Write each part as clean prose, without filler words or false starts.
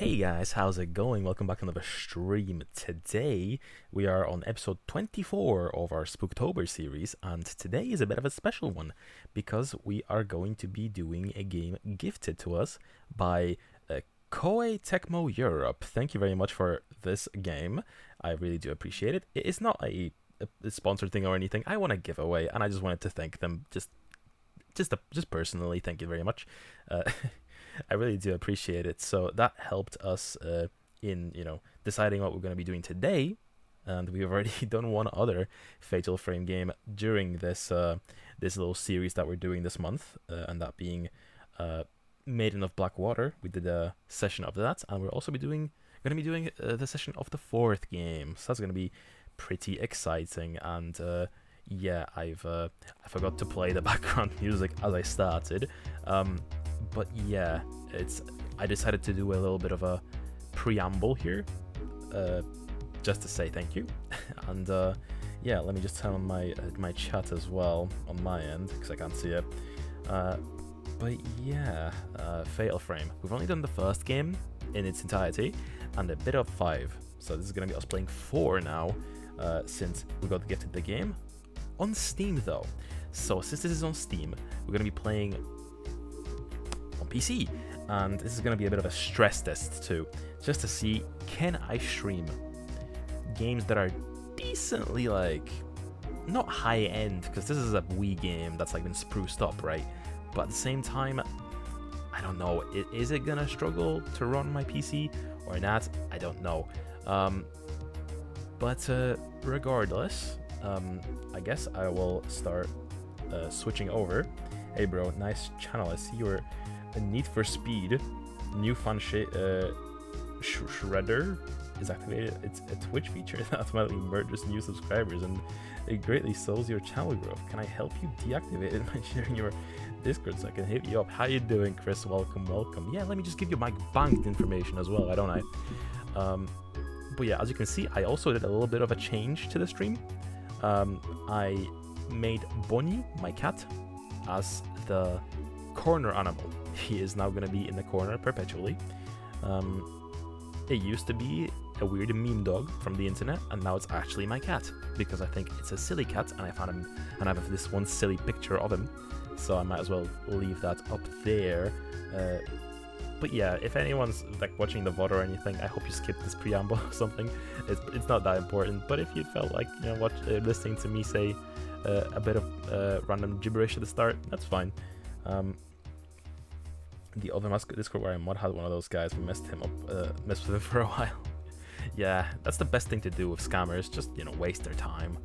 Hey guys, how's it going? Welcome back to another stream. Today we are on episode 24 of our Spooktober series, and today is a bit of a special one because we are going to be doing a game gifted to us by Koei Tecmo Europe. Thank you very much for this game. I really do appreciate it. It is not a sponsored thing or anything. I want to give away, and I just wanted to thank them just personally. Thank you very much. I really do appreciate it. So that helped us in deciding what we're going to be doing today, and we've already done one other Fatal Frame game during this this little series that we're doing this month, and that being Maiden of Black Water. We did a session of that, and we're also going to be doing the session of the fourth game. So that's going to be pretty exciting. And yeah, I forgot to play the background music as I started. But yeah, I decided to do a little bit of a preamble here, just to say thank you. And yeah, let me just turn on my chat as well on my end because I can't see it. But yeah, Fatal Frame. We've only done the first game in its entirety and a bit of 5. So this is gonna be us playing 4 now, since we got gifted the game on Steam though. So since this is on Steam, we're gonna be playing on PC, and this is going to be a bit of a stress test too, just to see, can I stream games that are decently, like, not high end, because this is a Wii game that's like been spruced up, right? But at the same time, I don't know, is it gonna struggle to run my PC or not? I don't know. But regardless, I guess I will start switching over. Hey bro, nice channel. I see you're a Need for Speed, new fun shredder is activated. It's a Twitch feature that automatically merges new subscribers, and it greatly slows your channel growth. Can I help you deactivate it by sharing your Discord so I can hit you up? How you doing, Chris? Welcome. Yeah, let me just give you my banked information as well, why don't I? But yeah, as you can see, I also did a little bit of a change to the stream. I made Bonnie, my cat, as the corner animal. He is now going to be in the corner perpetually. It used to be a weird meme dog from the internet, and now it's actually my cat because I think it's a silly cat, and I found him, and I have this one silly picture of him, so I might as well leave that up there. But yeah, if anyone's like watching the VOD or anything, I hope you skip this preamble or something. It's not that important, but if you felt like listening to me say a bit of random gibberish at the start, that's fine. The other Discord where I mod had one of those guys. We messed with him for a while. Yeah, that's the best thing to do with scammers, just waste their time.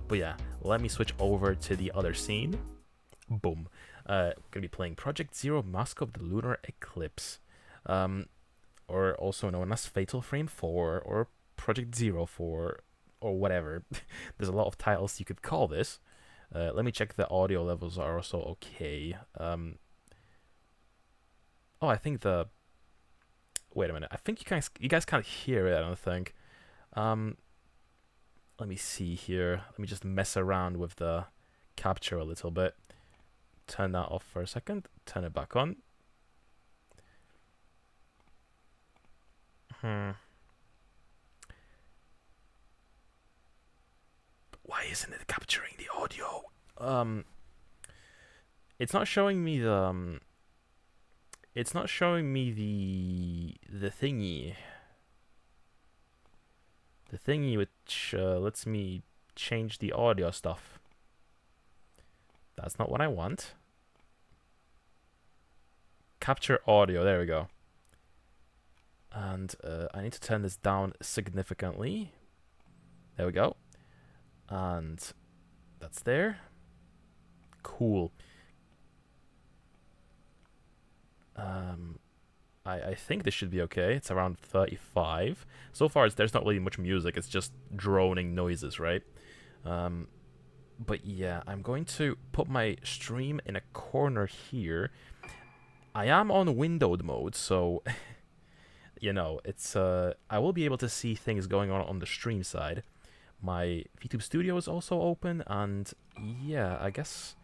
But yeah, let me switch over to the other scene. Boom. Gonna be playing Project Zero: Mask of the Lunar Eclipse, or also known as Fatal Frame 4 or Project Zero 4 or whatever. There's a lot of titles you could call this. Let me check the audio levels are also okay. Oh, I think wait a minute. I think you guys can't hear it, I don't think. Let me see here. Let me just mess around with the capture a little bit. Turn that off for a second. Turn it back on. Why isn't it capturing the audio? It's not showing me the it's not showing me the thingy. The thingy which lets me change the audio stuff. That's not what I want. Capture audio, there we go. And I need to turn this down significantly. There we go. And that's there. Cool. I think this should be okay. It's around 35. So far, there's not really much music. It's just droning noises, right? But yeah, I'm going to put my stream in a corner here. I am on windowed mode, so it's I will be able to see things going on the stream side. My VTube studio is also open, and yeah, I guess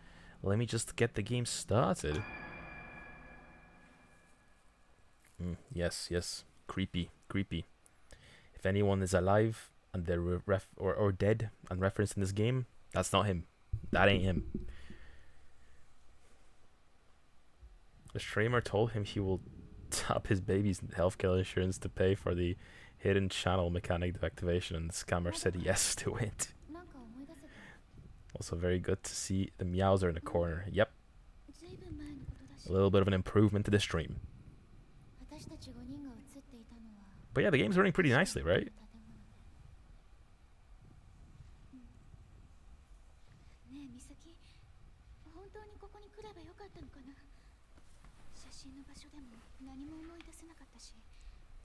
let me just get the game started. Yes. Creepy, creepy. If anyone is alive and they're or dead and referenced in this game, that's not him. That ain't him. The streamer told him he will tap his baby's healthcare insurance to pay for the hidden channel mechanic deactivation, and the scammer said yes to it. Also very good to see the Meowser in the corner. Yep. A little bit of an improvement to the stream. But yeah, the game's running pretty nicely, right?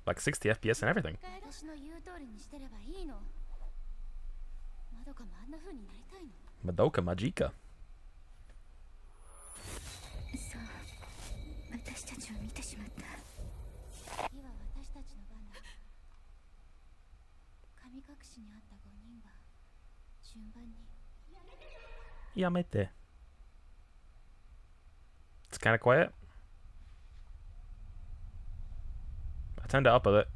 Like 60 FPS and everything. Madoka Magica. Yamete. It's kind of quiet. I turned it up a bit.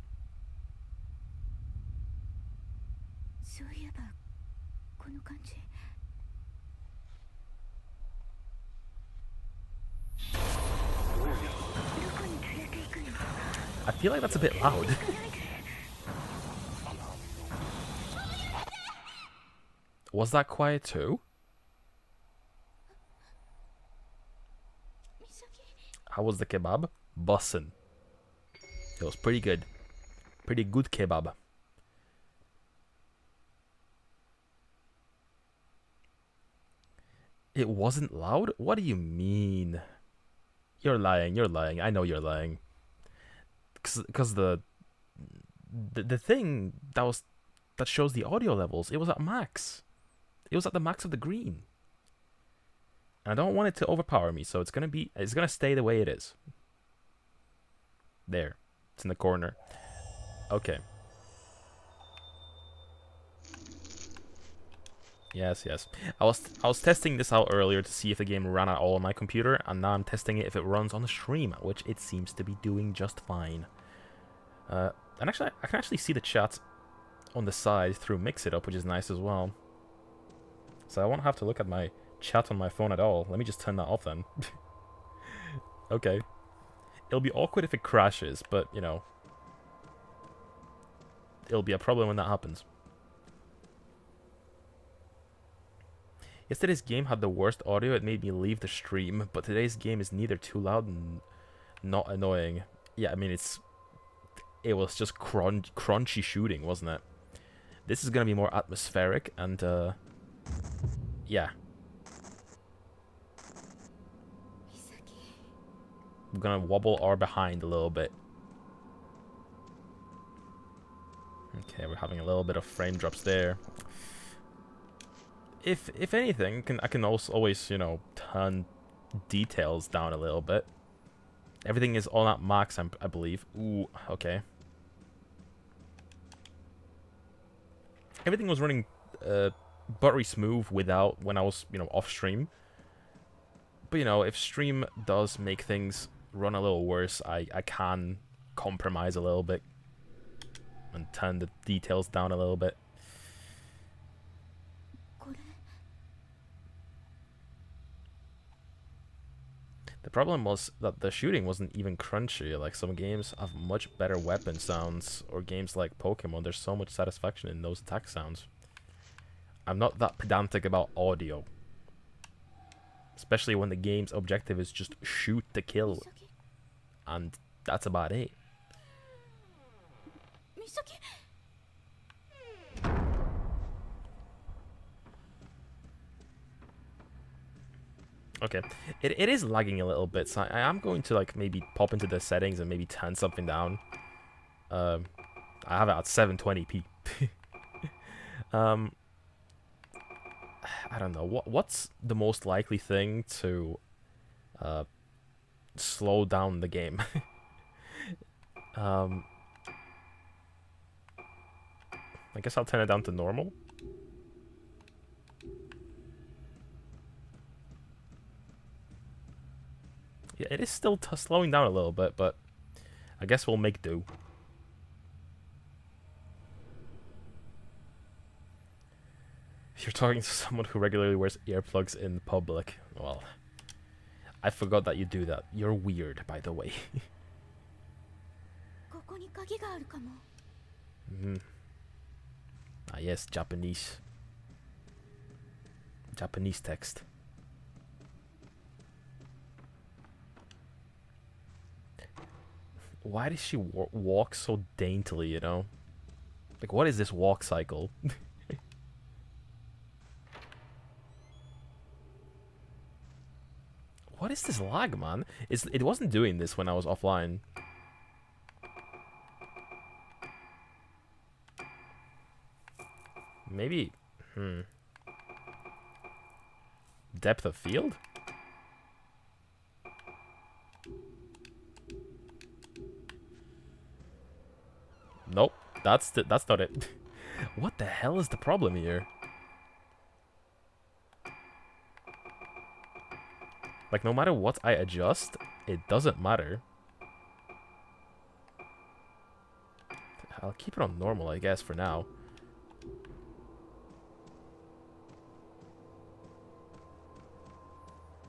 I feel like that's a bit loud. Was that quiet too? How was the kebab? Bussin'. It was pretty good. Pretty good kebab. It wasn't loud? What do you mean? You're lying, you're lying. I know you're lying. Because the thing that shows the audio levels, it was at max. It was at the max of the green. And I don't want it to overpower me, so it's gonna stay the way it is. There. It's in the corner. Okay. Yes, yes. I was testing this out earlier to see if the game ran at all on my computer, and now I'm testing it if it runs on the stream, which it seems to be doing just fine. And actually, I can actually see the chat on the side through Mix It Up, which is nice as well. So I won't have to look at my chat on my phone at all. Let me just turn that off then. Okay. It'll be awkward if it crashes, but, you know, it'll be a problem when that happens. Yesterday's game had the worst audio. It made me leave the stream, but today's game is neither too loud and not annoying. Yeah, I mean, it was just crunchy shooting, wasn't it? This is gonna be more atmospheric and yeah. We're gonna wobble our behind a little bit. Okay, we're having a little bit of frame drops there. If anything, I can also always, you know, turn details down a little bit. Everything is on at max, I believe. Ooh, okay. Everything was running buttery smooth when I was, you know, off stream. But, you know, if stream does make things run a little worse, I can compromise a little bit and turn the details down a little bit. The problem was that the shooting wasn't even crunchy. Like, some games have much better weapon sounds, or games like Pokemon, there's so much satisfaction in those attack sounds. I'm not that pedantic about audio. Especially when the game's objective is just shoot to kill. And that's about it. Okay, it is lagging a little bit, so I am going to like maybe pop into the settings and maybe turn something down. I have it at 720p. I don't know what's the most likely thing to slow down the game. I guess I'll turn it down to normal. Yeah, it is still slowing down a little bit, but I guess we'll make do. You're talking to someone who regularly wears earplugs in public. Well, I forgot that you do that. You're weird, by the way. Ah, yes, Japanese. Japanese text. Why does she walk so daintily, you know? Like, what is this walk cycle? What is this lag, man? It wasn't doing this when I was offline. Maybe... Depth of field? Nope. That's not it. What the hell is the problem here? Like, no matter what I adjust, it doesn't matter. I'll keep it on normal, I guess, for now.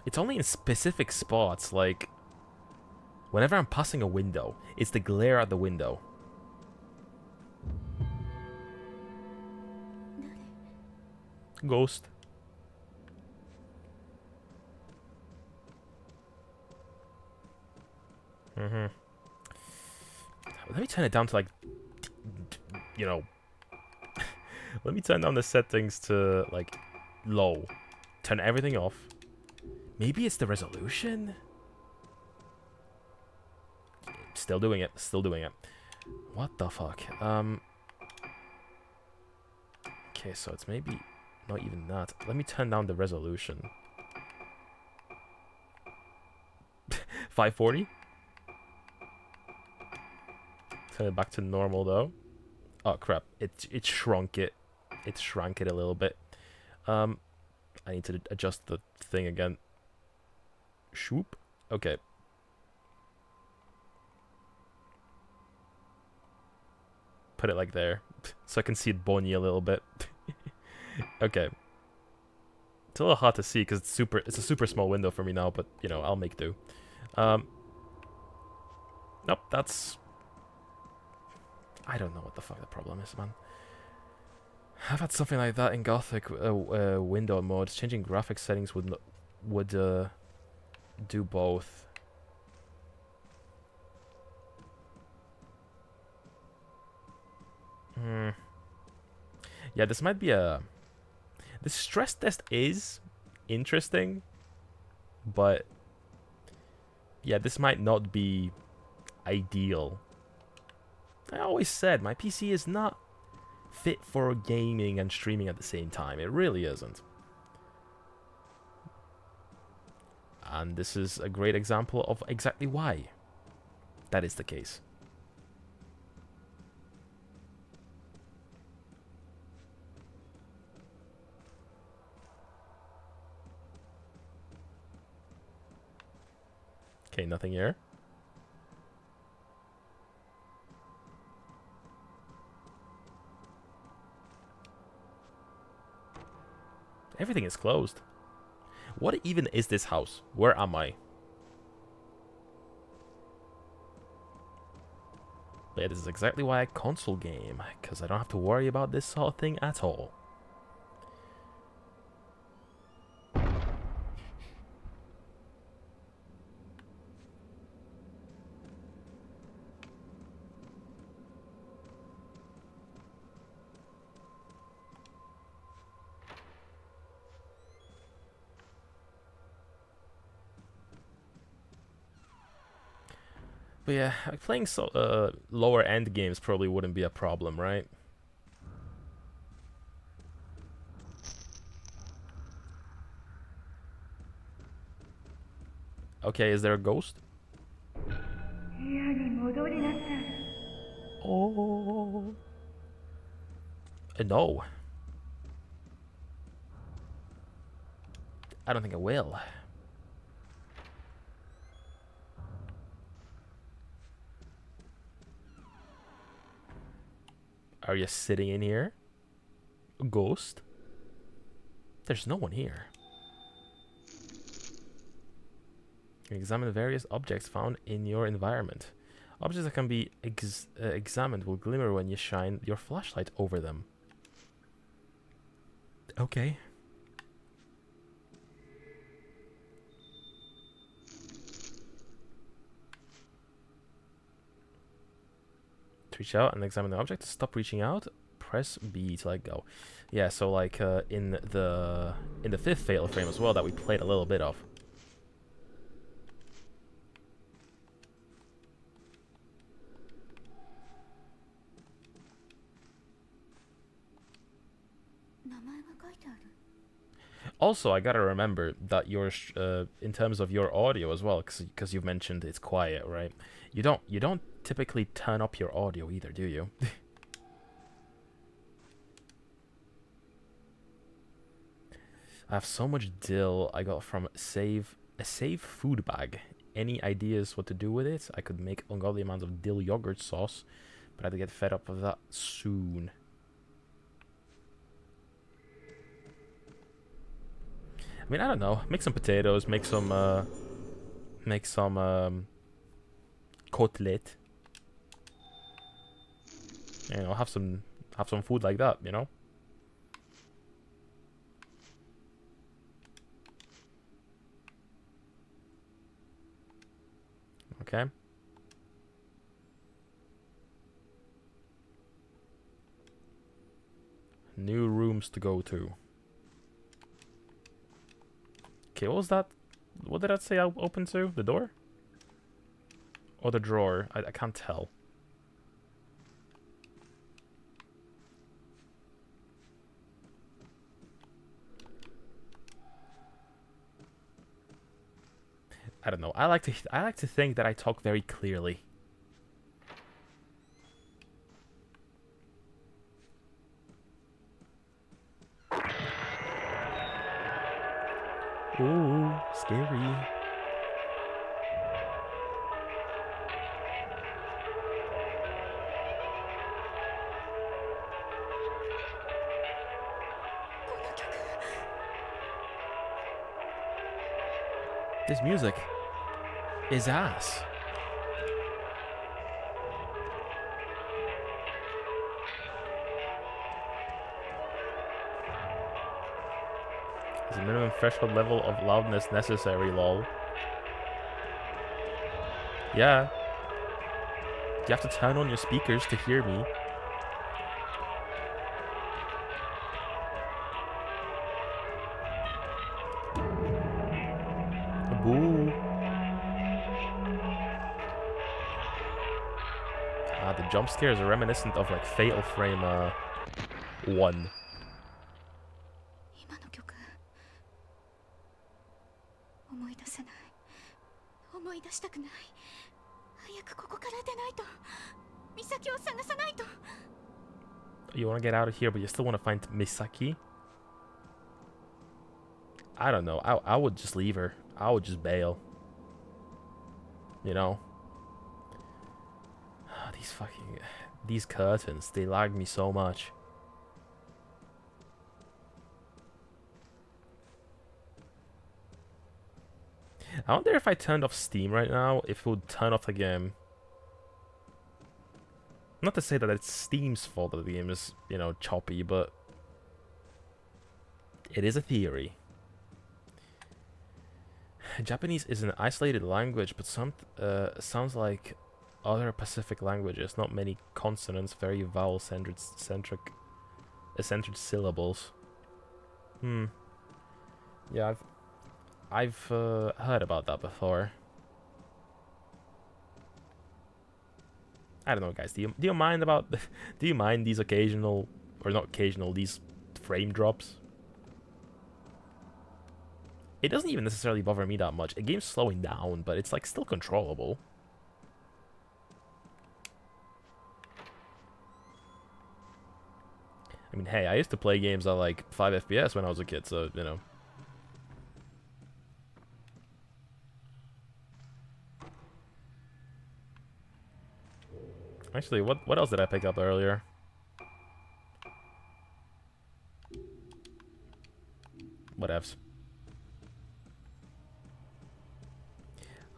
It's only in specific spots, like... Whenever I'm passing a window, it's the glare at the window. Ghost. Let me turn it down to, like... You know... Let me turn down the settings to, like, low. Turn everything off. Maybe it's the resolution? Still doing it. Still doing it. What the fuck? Okay, so it's maybe not even that. Let me turn down the resolution. 540? Turn it back to normal though. Oh crap! It shrunk it. It shrank it a little bit. I need to adjust the thing again. Shoop. Okay. Put it like there, so I can see it bony a little bit. Okay. It's a little hard to see because it's a super small window for me now, but you know, I'll make do. Nope, that's... I don't know what the fuck the problem is, man. I've had something like that in Gothic window mode. Changing graphics settings would do both. Yeah, this might be a... The stress test is interesting, but yeah, this might not be ideal. I always said my PC is not fit for gaming and streaming at the same time. It really isn't. And this is a great example of exactly why that is the case. Okay, nothing here. Everything is closed. What even is this house? Where am I? Yeah, this is exactly why I console game, because I don't have to worry about this sort of thing at all. But yeah, playing lower end games probably wouldn't be a problem, right? Okay, is there a ghost? Oh. No. I don't think I will. Are you sitting in here? A ghost? There's no one here. Examine various objects found in your environment. Objects that can be examined will glimmer when you shine your flashlight over them. Okay. To reach out and examine the object. To stop reaching out, press B to let go. Yeah, so like in the fifth Fatal Frame as well that we played a little bit of. Also, I gotta remember that your in terms of your audio as well, because you've mentioned it's quiet, right? You don't typically turn up your audio either, do you? I have so much dill I got from a save food bag. Any ideas what to do with it? I could make ungodly amounts of dill yogurt sauce, but I had to get fed up of that soon. I mean, I don't know. Make some potatoes. Make some cutlet. You know, have some food like that. You know. Okay. New rooms to go to. Okay, what was that? What did that say I open to? The door? Or the drawer? I can't tell. I don't know. I like to think that I talk very clearly. Ooh, scary. This music is ass. There's a minimum threshold level of loudness necessary, lol. Yeah. You have to turn on your speakers to hear me. Boo. Ah, the jump scares are reminiscent of like Fatal Frame 1. You want to get out of here, but you still want to find Misaki? I don't know. I would just leave her. I would just bail. You know? These curtains, they lag me so much. I wonder if I turned off Steam right now, if it would turn off the game. Not to say that it's Steam's fault that the game is, you know, choppy, but it is a theory. Japanese is an isolated language, but sounds like other Pacific languages. Not many consonants, very vowel-centered syllables. Yeah, I've heard about that before. I don't know, guys. Do you mind about do you mind these occasional, or not occasional, these frame drops? It doesn't even necessarily bother me that much. A game's slowing down, but it's like still controllable. I mean, hey, I used to play games at like 5 FPS when I was a kid, so, you know. Actually, what else did I pick up earlier? Whatevs.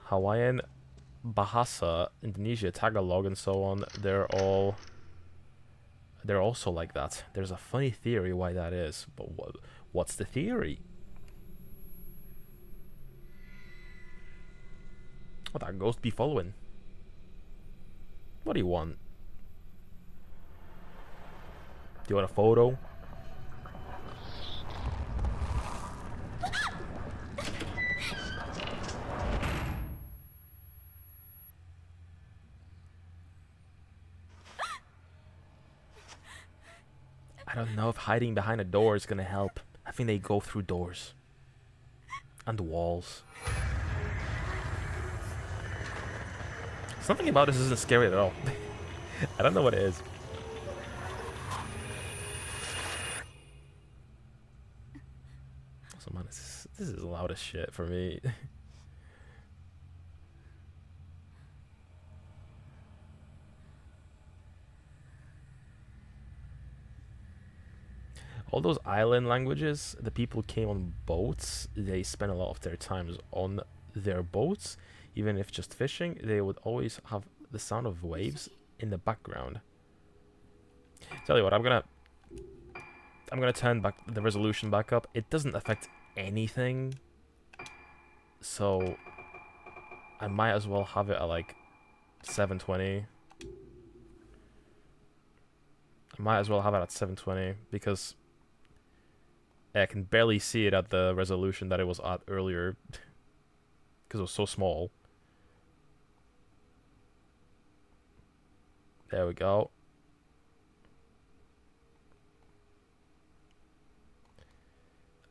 Hawaiian, Bahasa, Indonesia, Tagalog, and so on, they're also like that. There's a funny theory why that is, but what's the theory? Oh, that ghost be following. What do you want? Do you want a photo? I don't know if hiding behind a door is gonna help. I think they go through doors. And walls. Something about this isn't scary at all. I don't know what it is. Also, man, this is loud as shit for me. All those island languages, the people came on boats, they spent a lot of their times on their boats. Even if just fishing, they would always have the sound of waves in the background. Tell you what, I'm gonna turn back the resolution back up. It doesn't affect anything, so I might as well have it at like 720. I might as well have it at 720 because I can barely see it at the resolution that it was at earlier because it was so small. There we go.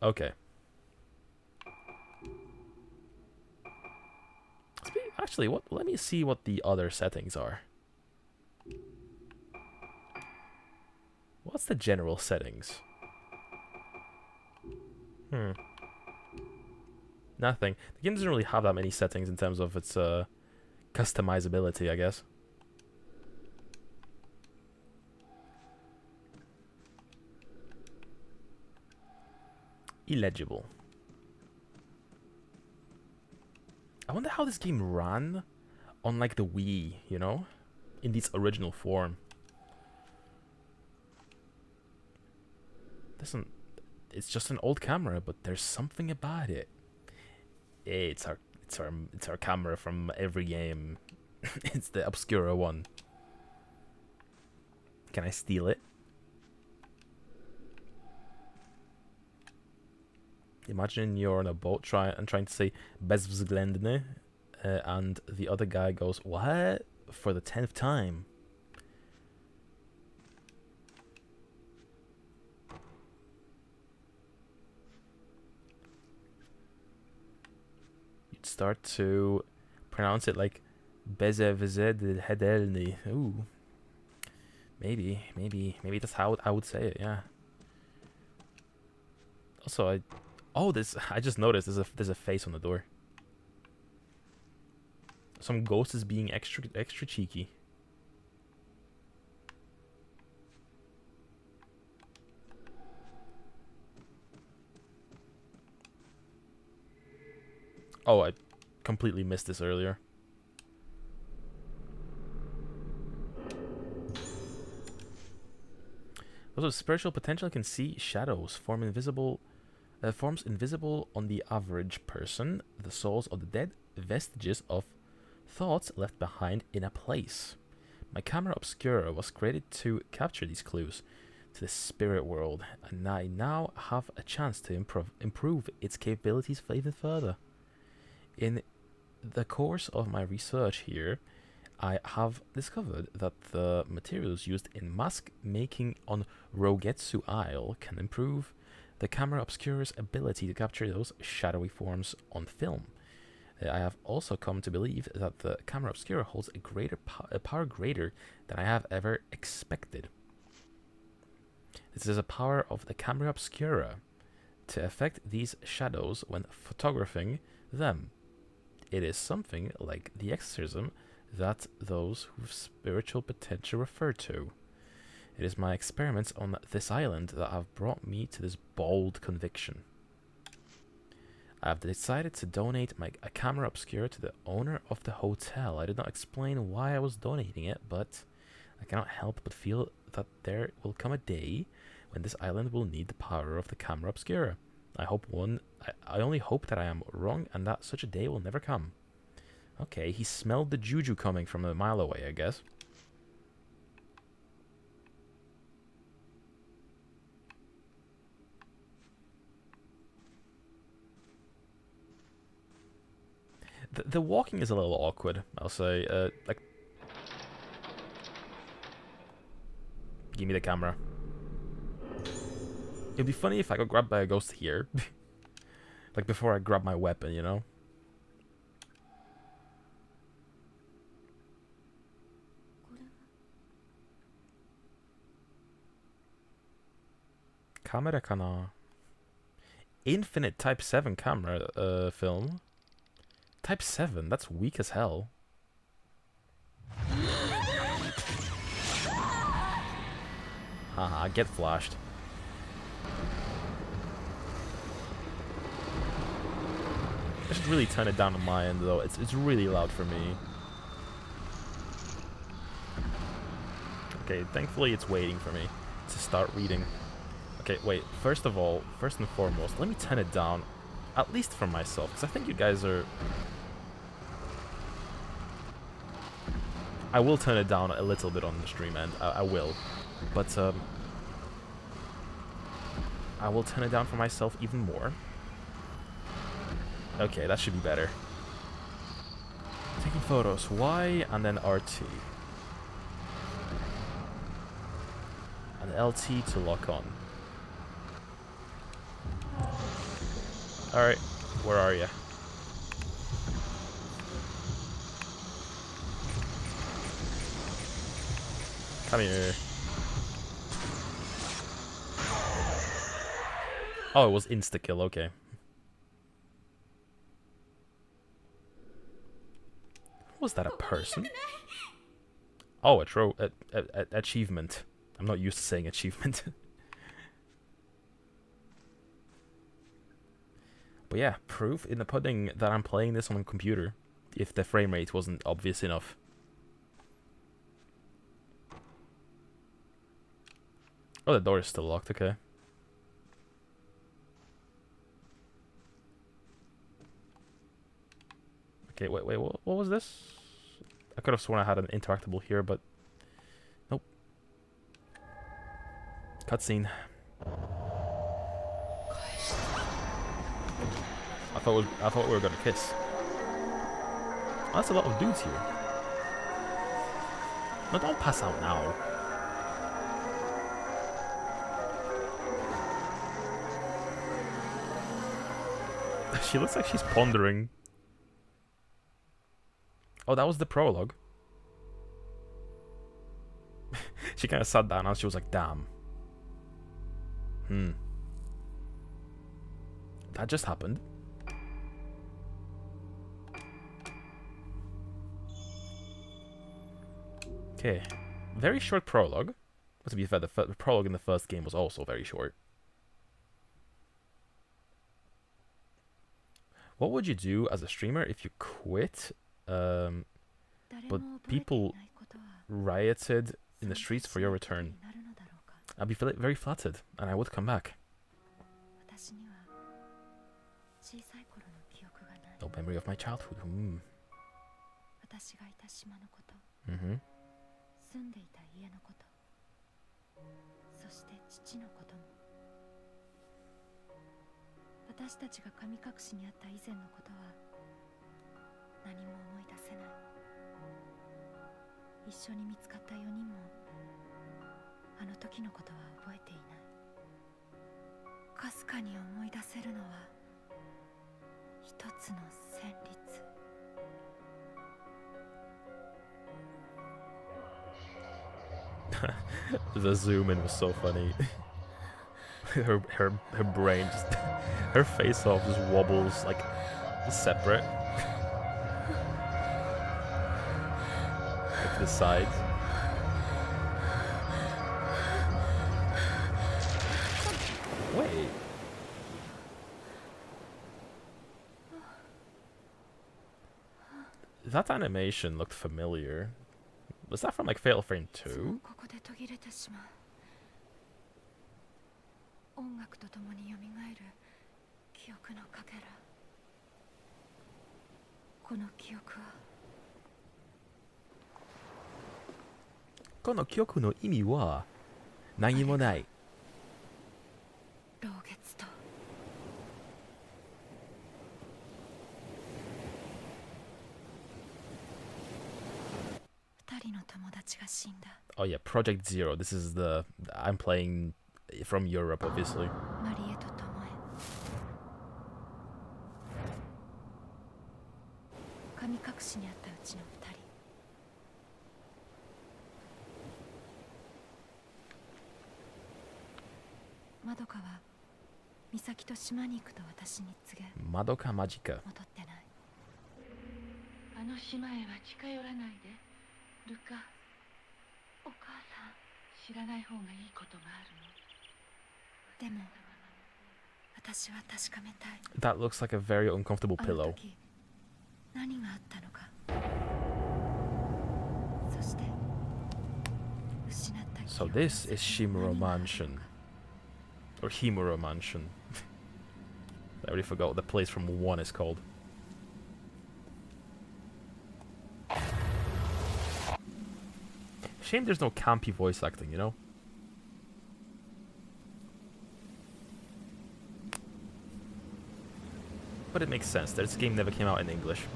Okay. Actually, let me see what the other settings are. What's the general settings? Nothing. The game doesn't really have that many settings in terms of its customizability, I guess. Illegible. I wonder how this game ran on like the Wii, you know? In its original form. It's just an old camera, but there's something about it. It's our camera from every game. It's the Obscura one. Can I steal it? Imagine you're on a boat trying to say bezwzględny, and the other guy goes, "What?" for the 10th time. You'd start to pronounce it like bezwzględny. Ooh. Maybe that's how I would say it, yeah. Also, I just noticed there's a face on the door. Some ghost is being extra cheeky. Oh, I completely missed this earlier. Also, spiritual potential can see shadows forms invisible on the average person, the souls of the dead, vestiges of thoughts left behind in a place. My camera obscura was created to capture these clues to the spirit world, and I now have a chance to improve its capabilities even further. In the course of my research here, I have discovered that the materials used in mask making on Rogetsu Isle can improve the camera obscura's ability to capture those shadowy forms on film. I have also come to believe that the camera obscura holds a power greater than I have ever expected. This is a power of the camera obscura to affect these shadows when photographing them. It is something like the exorcism that those with spiritual potential refer to. It is my experiments on this island that have brought me to this bold conviction. I've decided to donate a camera obscura to the owner of the hotel. I did not explain why I was donating it, but I cannot help but feel that there will come a day when this island will need the power of the camera obscura. I only hope that I am wrong and that such a day will never come. Okay, he smelled the juju coming from a mile away, I guess. The walking is a little awkward, I'll say. Like, give me the camera. It'd be funny if I got grabbed by a ghost here. Like, before I grab my weapon, you know? Camera kana. Infinite Type 7 camera, film. Type 7? That's weak as hell. Haha, get flashed. I should really turn it down on my end, though. It's really loud for me. Okay, thankfully it's waiting for me to start reading. Okay, wait. First and foremost, let me turn it down, at least for myself, because I think you guys are... I will turn it down a little bit on the stream end. I will. But, I will turn it down for myself even more. Okay, that should be better. Taking photos. Y and then RT. And LT to lock on. Alright, where are you? Come here. Oh, it was insta-kill, okay. Was that a person? Oh, achievement. I'm not used to saying achievement. But yeah, proof in the pudding that I'm playing this on a computer, if the frame rate wasn't obvious enough. Oh, the door is still locked, okay. Okay, wait, what was this? I could have sworn I had an interactable here, but nope. Cutscene. I thought we were gonna kiss. Oh, that's a lot of dudes here. No, don't pass out now. She looks like she's pondering. Oh, that was the prologue. She kind of sat down and she was like, damn. That just happened. Okay. Very short prologue. But to be fair, the prologue in the first game was also very short. What would you do as a streamer if you quit, but people rioted in the streets for your return? I'd be very flattered, and I would come back. No memory of my childhood. Mm-hmm. 私たちが神隠しにあった以前のことは何も思い出せない。一緒に見つかった4人もあの時のことは覚えていない。かすかに思い出せるのは一つの旋律。The zoom in was so funny. her brain just her face off just wobbles like separate. Like the sides. Wait. That animation looked familiar. Was that from like Fatal Frame 2? ここで途切れてしまう。音楽とともに蘇る記憶のかけら。この記憶はこの曲の意味は何もない。老月と二人の友達が死んだ。 Oh yeah, Project Zero. This is the I'm playing from Europe, obviously. マリエとトモエ。神隠しにあったうちの二人。まどかは美咲と島に行くと私に告げ、マドカマジカ。戻ってない。あの島へは近寄らないで、ルカ。お母さん、知らない方がいいことがあるの。でも私は確かめたい。 That looks like a very uncomfortable あの pillow. 時何があったのか。そして失った記 So 憶 this の is 先に Shimura 何があるの Mansion. か。 Or Himura Mansion. I already forgot what the place from 1 is called. Shame there's no campy voice acting, you know? But it makes sense. This game never came out in English.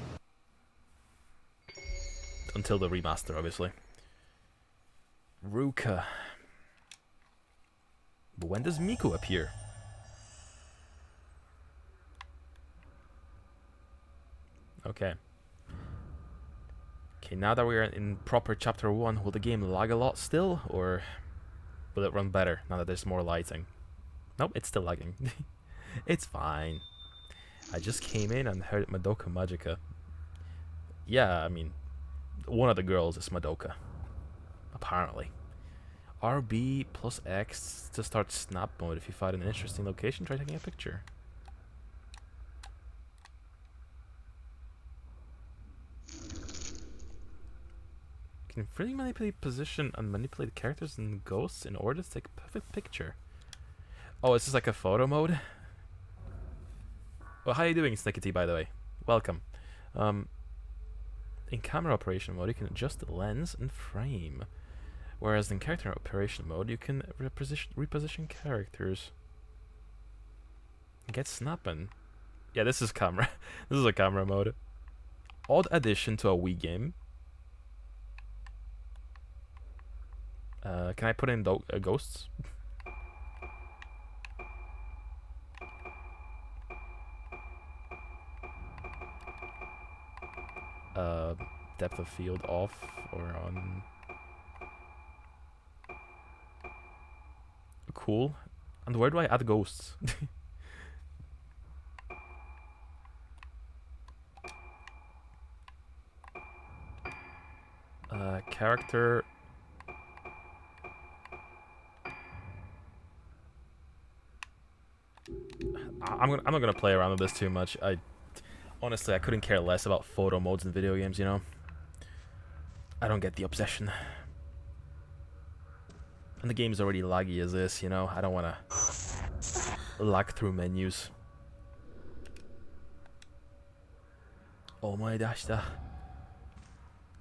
Until the remaster, obviously. Ruka. But when does Miku appear? Okay. Okay, now that we're in proper chapter 1, will the game lag a lot still? Or will it run better now that there's more lighting? Nope, it's still lagging. It's fine. I just came in and heard Madoka Magica. Yeah, I mean, one of the girls is Madoka. Apparently. RB plus X to start snap mode. If you find an interesting location, try taking a picture. Can freely manipulate position and manipulate characters and ghosts in order to take a perfect picture. Oh, is this like a photo mode? Well, how are you doing, Snickety, by the way? Welcome. In camera operation mode, you can adjust the lens and frame. Whereas in character operation mode, you can reposition characters. Get snapping. Yeah, this is camera. This is a camera mode. Odd addition to a Wii game. Can I put in ghosts? Depth of field off or on. Cool. And where do I add ghosts? Character. I'm not gonna play around with this too much. Honestly, I couldn't care less about photo modes in video games, you know? I don't get the obsession. And the game's already laggy as this, you know? I don't wanna lag through menus. 思い出した。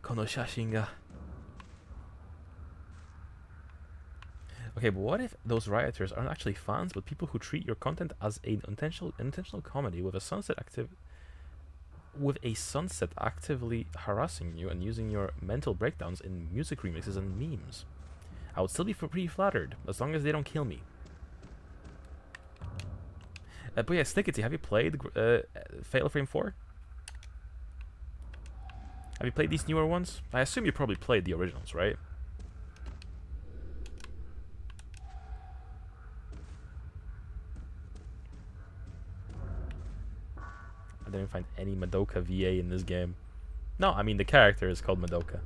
この写真が。Okay, but what if those rioters aren't actually fans, but people who treat your content as an intentional comedy with a sunset actively harassing you and using your mental breakdowns in music remixes and memes? I would still be pretty flattered, as long as they don't kill me. But yeah, Snickety, have you played Fatal Frame 4? Have you played these newer ones? I assume you probably played the originals, right? I didn't find any Madoka VA in this game. No, I mean the character is called Madoka.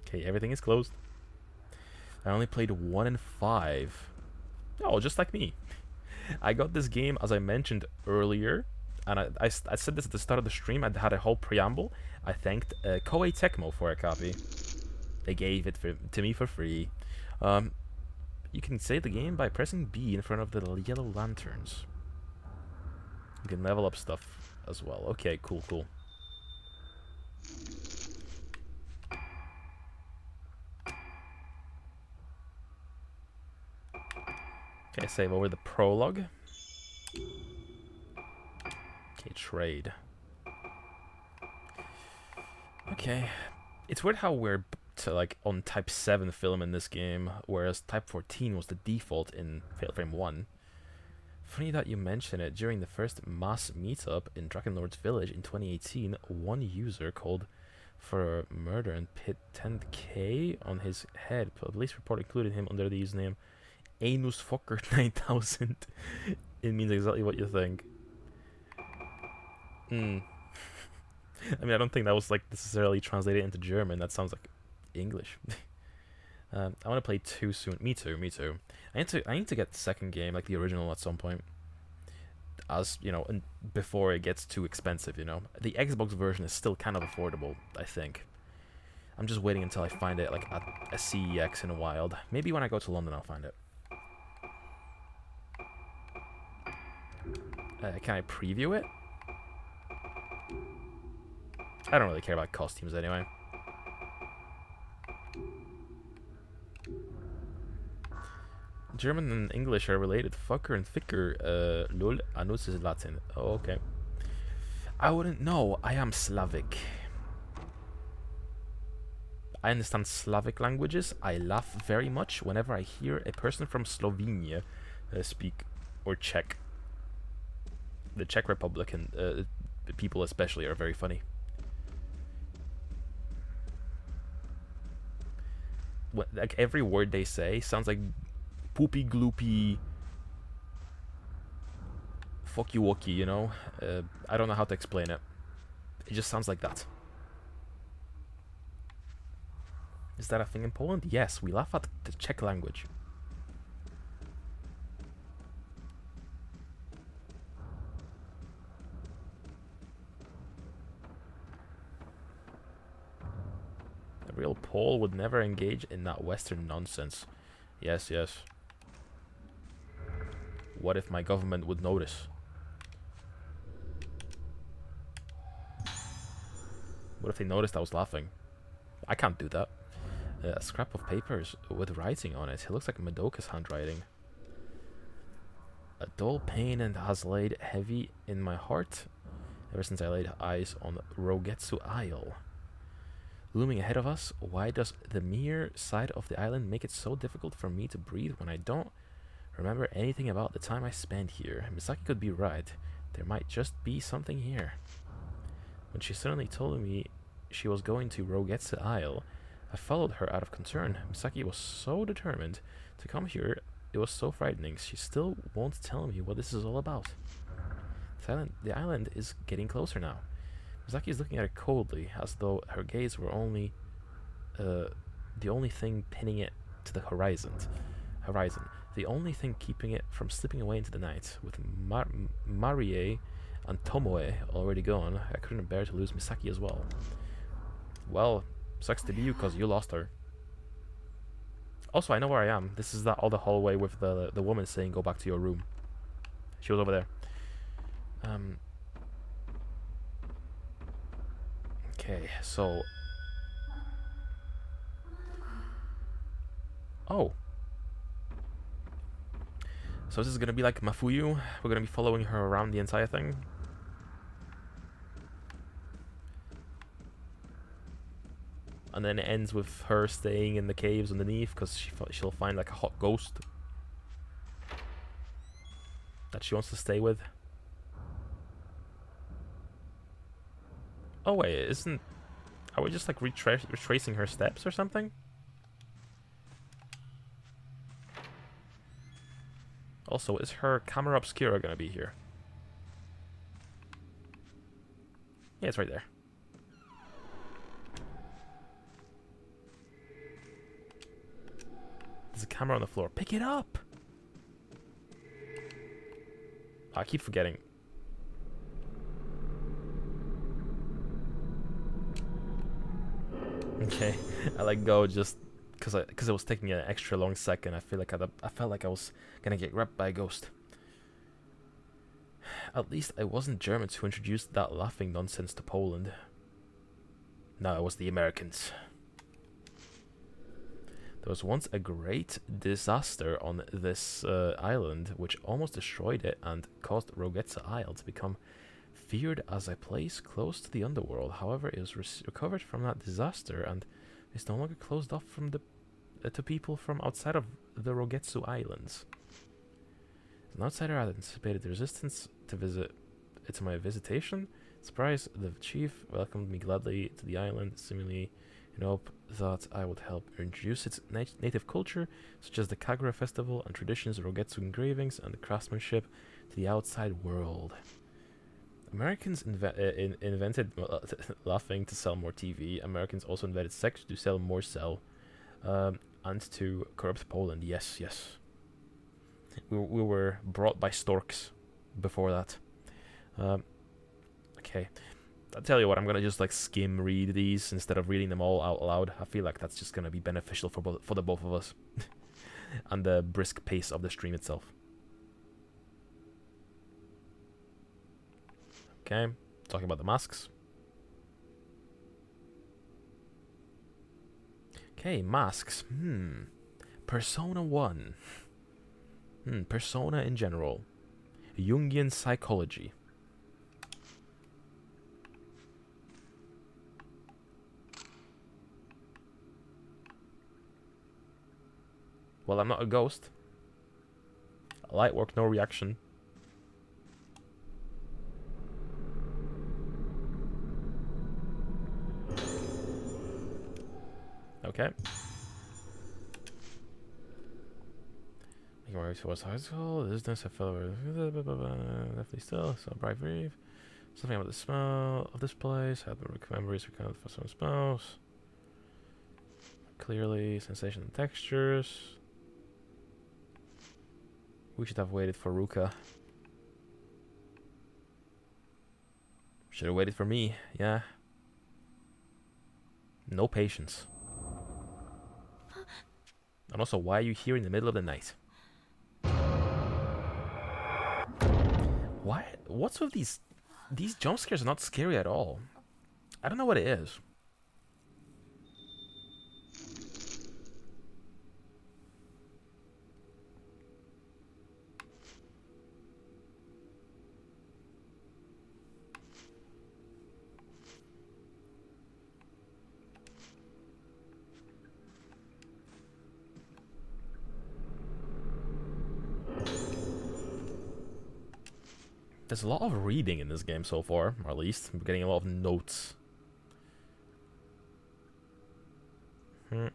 Okay, everything is closed. I only played 1 and 5. Oh, just like me. I got this game, as I mentioned earlier, and I said this at the start of the stream. I had a whole preamble. I thanked Koei Tecmo for a copy. They gave it to me for free. Um, you can save the game by pressing B in front of the yellow lanterns. You can level up stuff as well. Okay, cool, cool. Okay, save over the prologue. Okay, trade. Okay. It's weird how we're like on type 7 film in this game, whereas type 14 was the default in Fatal Frame 1. Funny that you mention it. During the first mass meetup in Dragonlord's Village in 2018, one user called for murder and pit 10k on his head. Police report included him under the username Anusfokker 9000. It means exactly what you think. I mean, I don't think that was like necessarily translated into German. That sounds like English. I want to play 2 soon. Me too. Me too. I need to get the second game, like the original, at some point. As you know, and before it gets too expensive. You know, the Xbox version is still kind of affordable. I think. I'm just waiting until I find it like at a CEX in a wild. Maybe when I go to London, I'll find it. Can I preview it? I don't really care about costumes anyway. German and English are related. Fucker and thicker. Lol. Anus is Latin. Oh, okay. I wouldn't know. I am Slavic. I understand Slavic languages. I laugh very much whenever I hear a person from Slovenia speak, or Czech. The Czech Republic and people especially are very funny. Like every word they say sounds like poopy gloopy fucky wucky, you know? I don't know how to explain it. It just sounds like that. Is that a thing in Poland? Yes, we laugh at the Czech language. A real Pole would never engage in that Western nonsense. Yes, yes. What if my government would notice? What if they noticed I was laughing? I can't do that. A scrap of papers with writing on it. It looks like Madoka's handwriting. A dull pain and has laid heavy in my heart ever since I laid eyes on Rogetsu Isle. Looming ahead of us, why does the mere sight of the island make it so difficult for me to breathe when I don't remember anything about the time I spent here? Misaki could be right. There might just be something here. When she suddenly told me she was going to Rogetsu Isle, I followed her out of concern. Misaki was so determined to come here, it was so frightening. She still won't tell me what this is all about. The island is getting closer now. Misaki is looking at it coldly, as though her gaze were only the only thing pinning it to the horizon. The only thing keeping it from slipping away into the night. With Marie and Tomoe already gone, I couldn't bear to lose Misaki as well. Well, sucks to be you, cause you lost her. Also, I know where I am. This is all the hallway with the woman saying, "Go back to your room." She was over there. Okay, so... Oh. So this is gonna be like Mafuyu? We're gonna be following her around the entire thing? And then it ends with her staying in the caves underneath because she'll find like a hot ghost that she wants to stay with. Oh wait, are we just like retracing her steps or something? Also, is her camera obscura gonna be here? Yeah, it's right there. There's a camera on the floor. Pick it up! I keep forgetting. Okay, I let go just because it was taking an extra long second. I felt like I was gonna get grabbed by a ghost. At least I wasn't Germans who introduced that laughing nonsense to Poland. No, it was the Americans. There was once a great disaster on this island, which almost destroyed it and caused Rogetsu Isle to become feared as a place close to the underworld. However, it was recovered from that disaster and is no longer closed off from to people from outside of the Rogetsu Islands. As an outsider, I anticipated the resistance to my visitation. Surprised, the chief welcomed me gladly to the island, seemingly in hope that I would help introduce its native culture, such as the Kagura festival and traditions, Rogetsu engravings, and craftsmanship to the outside world. Americans invented laughing to sell more TV. Americans also invented sex to sell more and to corrupt Poland. Yes, yes. We were brought by storks before that. Okay. I'll tell you what, I'm gonna just like skim read these instead of reading them all out loud. I feel like that's just gonna be beneficial for the both of us. And the brisk pace of the stream itself. Okay, talking about the masks. Okay, masks. Persona 1. Persona in general. Jungian psychology. Well, I'm not a ghost. Light work, no reaction. Okay. Making my way towards high school. This is a fellow. Definitely still. So bright brief. Something about the smell of this place. Had the memories recounted for some smells. Clearly, sensation and textures. We should have waited for Ruka. Should have waited for me, yeah. No patience. And also, why are you here in the middle of the night? Why? What's with these jump scares are not scary at all. I don't know what it is. There's a lot of reading in this game so far, or at least I'm getting a lot of notes. Okay,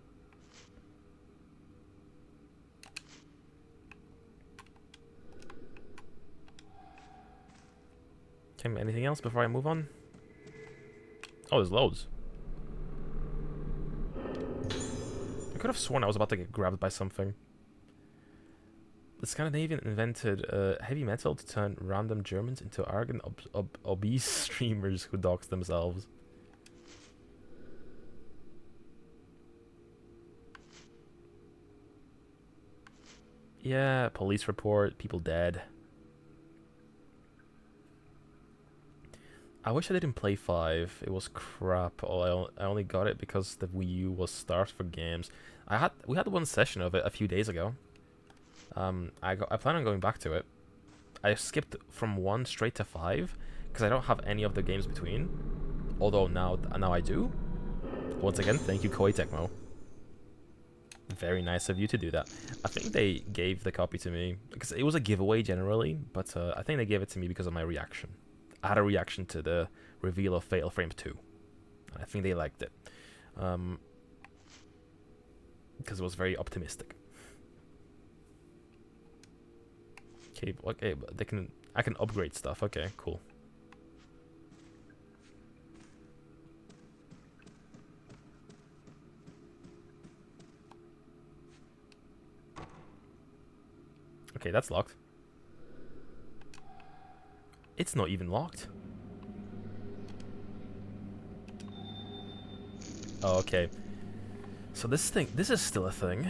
anything else before I move on? Oh, there's loads. I could have sworn I was about to get grabbed by something. The Scandinavian invented heavy metal to turn random Germans into arrogant, obese streamers who dox themselves. Yeah, police report, people dead. I wish I didn't play 5. It was crap. Oh, I only got it because the Wii U was starved for games. We had one session of it a few days ago. I plan on going back to it. I skipped from 1 straight to 5 because I don't have any of the games between. Although now I do. Once again, thank you, Koei Tecmo. Very nice of you to do that. I think they gave the copy to me because it was a giveaway generally, but I think they gave it to me because of my reaction. I had a reaction to the reveal of Fatal Frame 2. And I think they liked it. Because it was very optimistic. Okay, but I can upgrade stuff. Okay, cool. Okay, that's locked. It's not even locked. Oh, okay. So this is still a thing.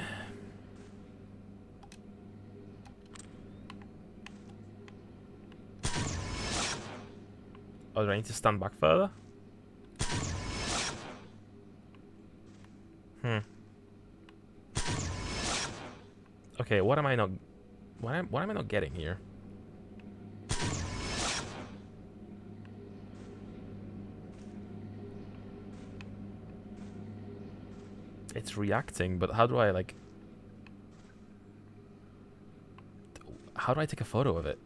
Oh, do I need to stand back further? Hmm. Okay, what am I not... What am I not getting here? It's reacting, but how do I, like... How do I take a photo of it?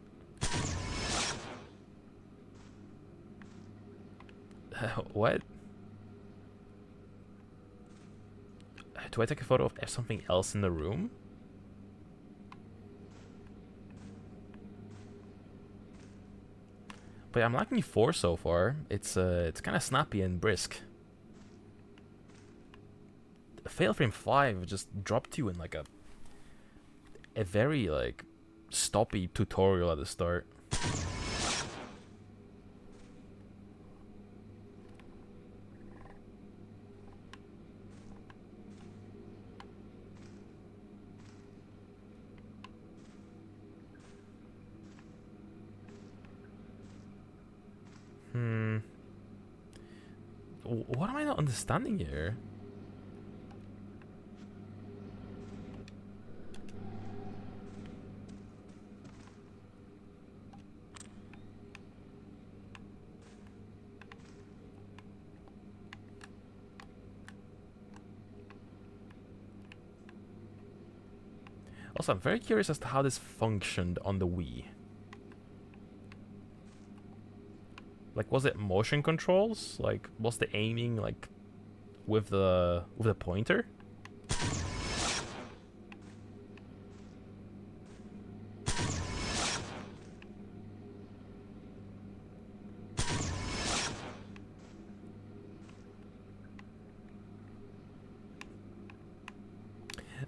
What? Do I take a photo of something else in the room? But I'm liking 4 so far. It's kind of snappy and brisk. Fail Frame 5 just dropped you in like a very like stoppy tutorial at the start. What am I not understanding here? Also, I'm very curious as to how this functioned on the Wii. Like, was it motion controls? Like, was the aiming like with the pointer?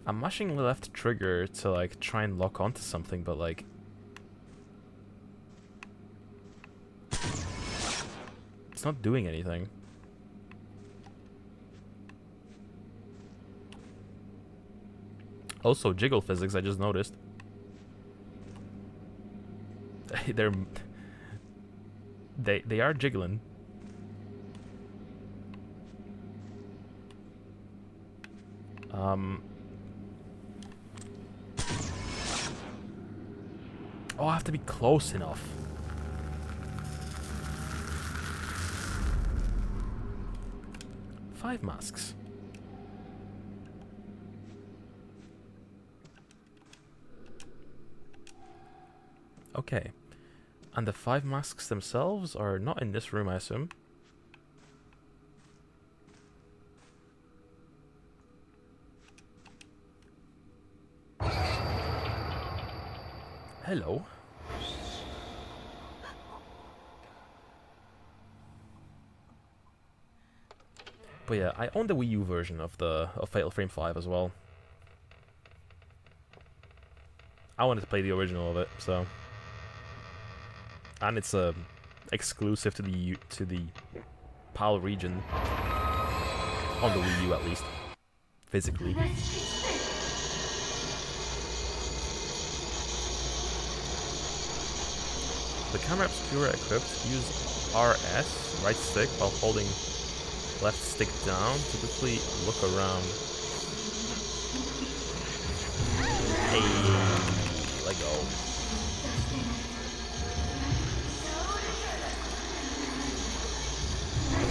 I'm mashing the left trigger to like try and lock onto something, but like it's not doing anything. Also, jiggle physics, I just noticed. They are jiggling. Oh, I have to be close enough. Five masks. Okay. And the 5 masks themselves are not in this room, I assume. Hello. But yeah, I own the Wii U version of Fatal Frame 5 as well. I wanted to play the original of it, so... And it's exclusive to the PAL region. On the Wii U, at least. Physically. The camera obscura equipped use RS, right stick, while holding left stick down to quickly look around. Hey, let go.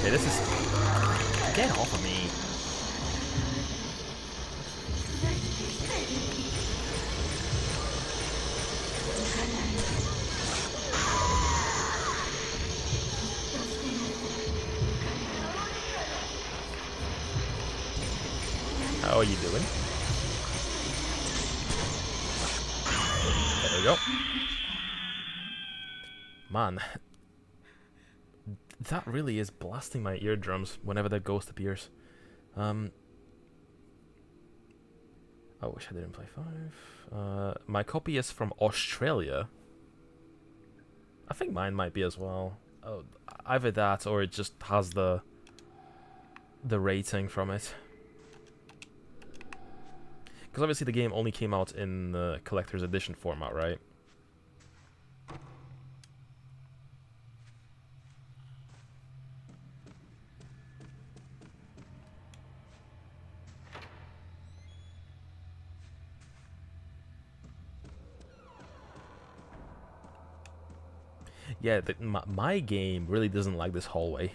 Okay, this is... Get off of me. How are you doing? There we go. Man, that really is blasting my eardrums whenever that ghost appears. I wish I didn't play 5. My copy is from Australia. I think mine might be as well. Oh, either that or it just has the rating from it. Because obviously the game only came out in the collector's edition format, right? Yeah, my game really doesn't like this hallway.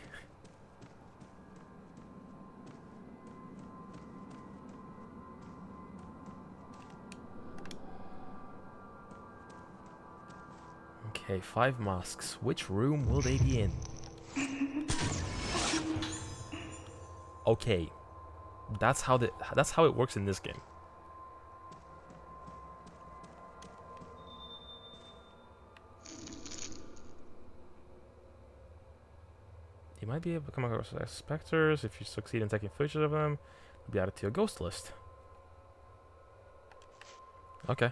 Okay, 5 masks. Which room will they be in? Okay, that's how it works in this game. You might be able to come across specters. If you succeed in taking pictures of them, you'll be added to your ghost list. Okay.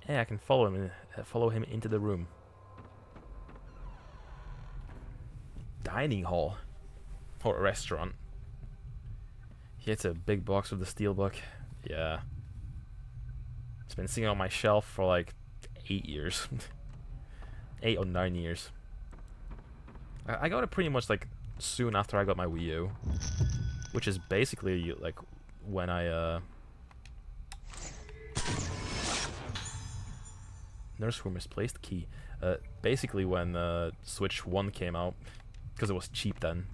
Hey, I can follow him into the room. Dining hall. Or a restaurant. He gets a big box with the steelbook. Yeah. It's been sitting on my shelf for like 8 years. 8 or 9 years. I got it pretty much like soon after I got my Wii U. Which is basically like when I Nursery misplaced key. Basically when Switch 1 came out. Because it was cheap then.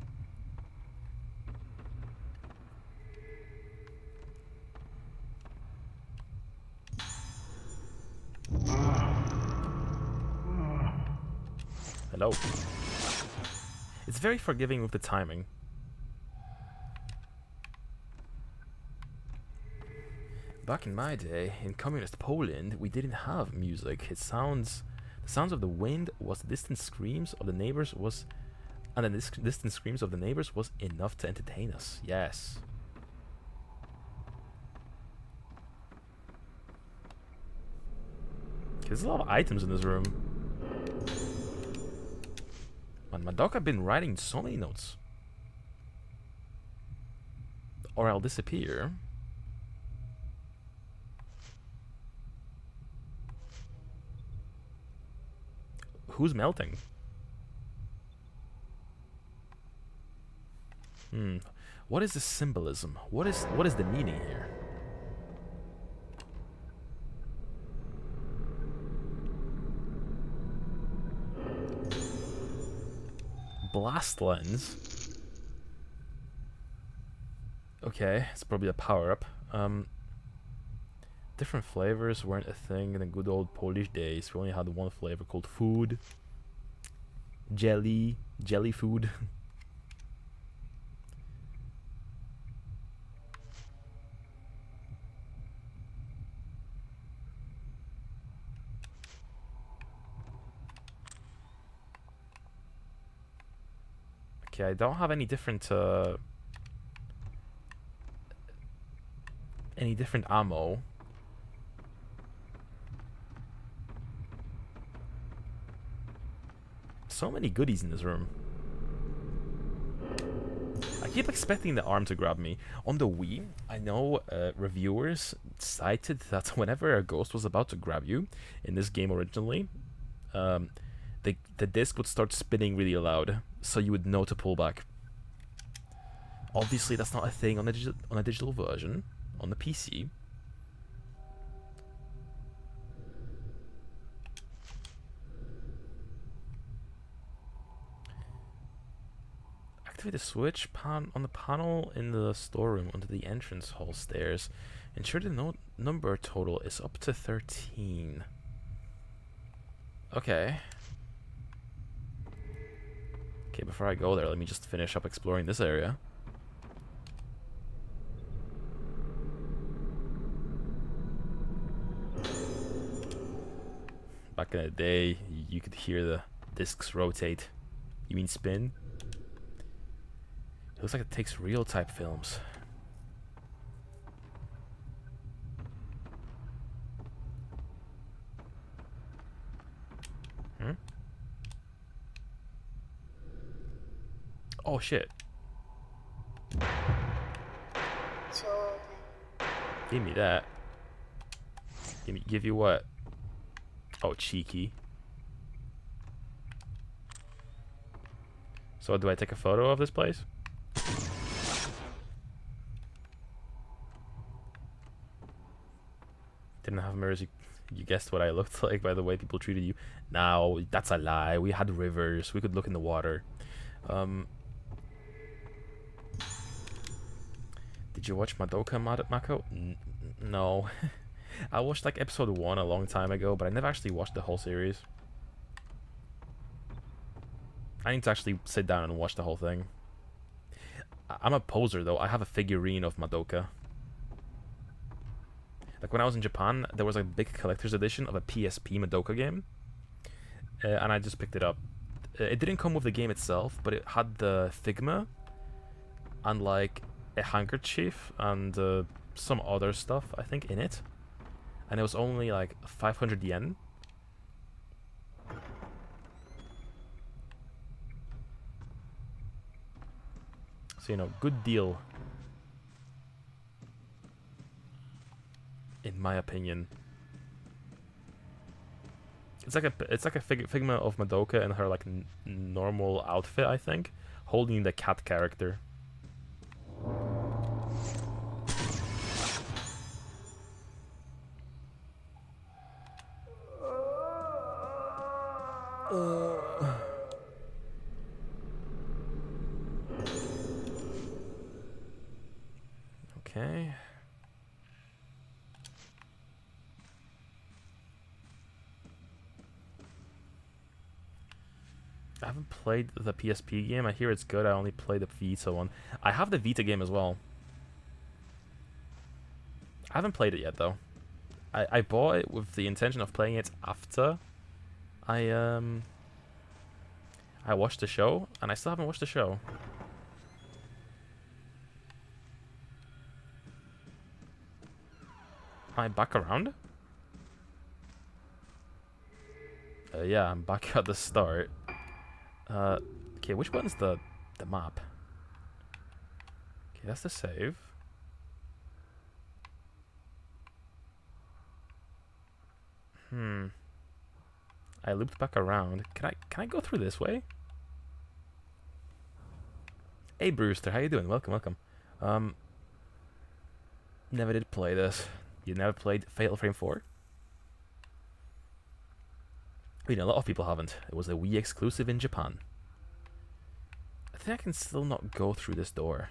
Hello. It's very forgiving with the timing. Back in my day, in communist Poland, we didn't have music. The sounds of the wind was the distant screams of the neighbors was, and the distant screams of the neighbors was enough to entertain us. Yes. There's a lot of items in this room. Man, my dog have been writing so many notes. Or I'll disappear. Who's melting? What is the symbolism? What is the meaning here? Blast lens. Okay, it's probably a power-up. Different flavors weren't a thing in the good old Polish days. We only had one flavor called food. Jelly food. Okay, I don't have any different ammo. So many goodies in this room. I keep expecting the arm to grab me. On the Wii, I know reviewers cited that whenever a ghost was about to grab you, in this game originally, the disc would start spinning really loud, so you would know to pull back. Obviously, that's not a thing on a digital version, on the PC. Activate the switch on the panel in the storeroom under the entrance hall stairs. Ensure the number total is up to 13. Okay. Okay, before I go there, let me just finish up exploring this area. Back in the day, you could hear the discs rotate. You mean spin? It looks like it takes real type films. Hmm? Oh shit. Give me that. Give you what? Oh, cheeky. So do I take a photo of this place? Didn't have mirrors. You guessed what I looked like by the way people treated you. Now, that's a lie. We had rivers. We could look in the water. Did you watch Madoka Mako? No. I watched like episode 1 a long time ago, but I never actually watched the whole series. I need to actually sit down and watch the whole thing. I'm a poser though. I have a figurine of Madoka. Like when I was in Japan, there was a big collector's edition of a PSP Madoka game, and I just picked it up. It didn't come with the game itself, but it had the Figma and like a handkerchief and some other stuff I think in it, and it was only like 500 yen. So good deal, in my opinion. It's like a Figma of Madoka in her like normal outfit, I think, holding the cat character. Okay. I haven't played the PSP game. I hear it's good. I only played the Vita one. I have the Vita game as well. I haven't played it yet though. I bought it with the intention of playing it after I watched the show, and I still haven't watched the show. Am I back around? Yeah, I'm back at the start. Okay, which button's the map? Okay, that's the save. I looped back around. Can I go through this way? Hey Brewster, how you doing? Welcome. Never did play this. You never played Fatal Frame 4? I mean, a lot of people haven't. It was a Wii exclusive in Japan. I think I can still not go through this door.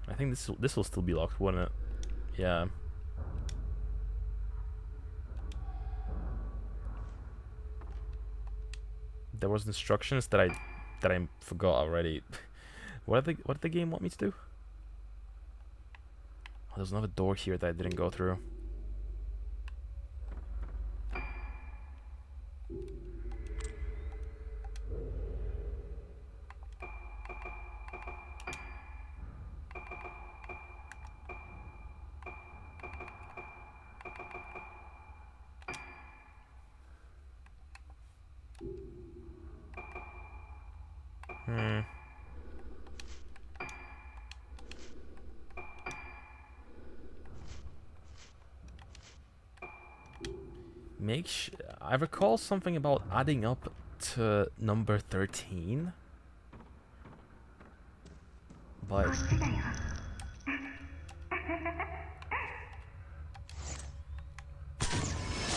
I think this will still be locked, won't it? Yeah. There was instructions that I forgot already. What did the game want me to do? Oh, there's another door here that I didn't go through. I recall something about adding up to number 13. But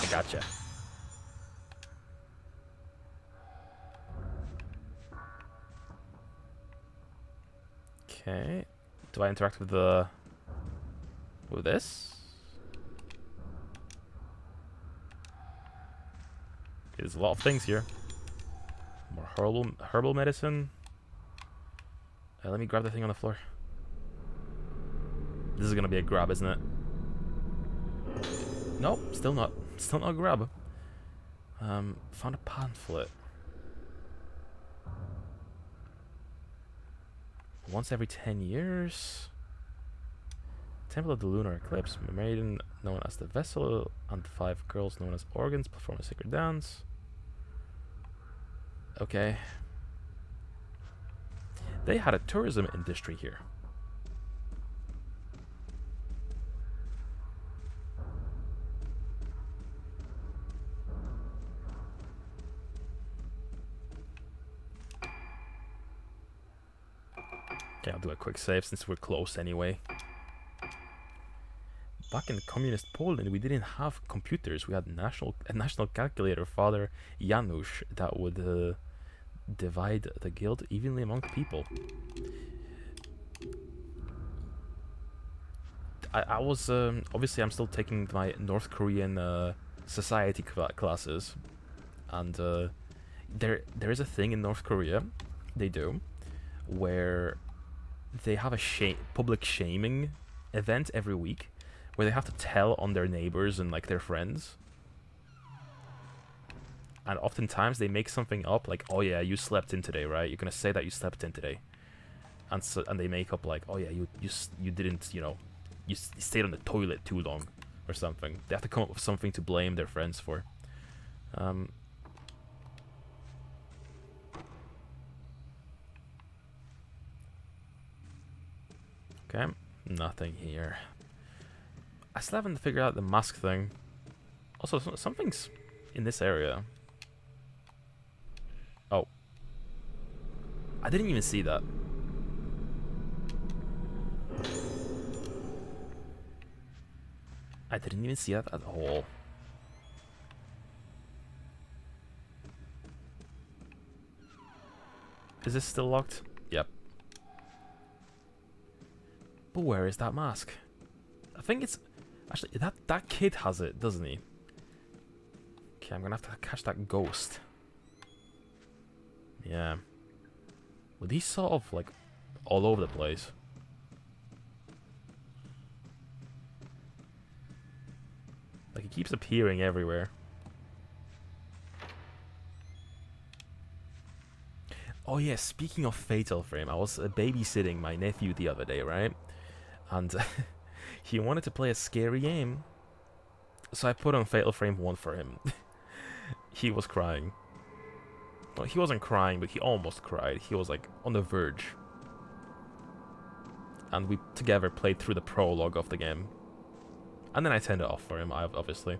I gotcha. Okay. Do I interact with this? There's a lot of things here. More herbal medicine. Let me grab the thing on the floor. This is gonna be a grab, isn't it? Nope, still not a grab. Found a pamphlet. Once every 10 years. Temple of the Lunar Eclipse. A maiden known as the Vessel and 5 girls known as Organs perform a sacred dance. Okay. They had a tourism industry here. Okay, I'll do a quick save since we're close anyway. Back in communist Poland, we didn't have computers. We had a national calculator, Father Janusz, that would divide the guild evenly among people. I was obviously I'm still taking my North Korean society classes, and there is a thing in North Korea they do where they have a public shaming event every week where they have to tell on their neighbors and like their friends. And oftentimes they make something up like, oh yeah, you slept in today, right? You're gonna say that you slept in today. And they make up like, oh yeah, you didn't, you know, you stayed on the toilet too long or something. They have to come up with something to blame their friends for. Okay, nothing here. I still haven't figured out the mask thing. Also, something's in this area. Oh. I didn't even see that. I didn't even see that at all. Is this still locked? Yep. But where is that mask? I think it's... Actually, that kid has it, doesn't he? Okay, I'm gonna have to catch that ghost. Yeah. Well, he's sort of, like, all over the place. Like, he keeps appearing everywhere. Oh yeah, speaking of Fatal Frame, I was babysitting my nephew the other day, right? And he wanted to play a scary game. So I put on Fatal Frame 1 for him. He was crying. Well, he wasn't crying, but he almost cried. He was like on the verge. And we together played through the prologue of the game. And then I turned it off for him, obviously.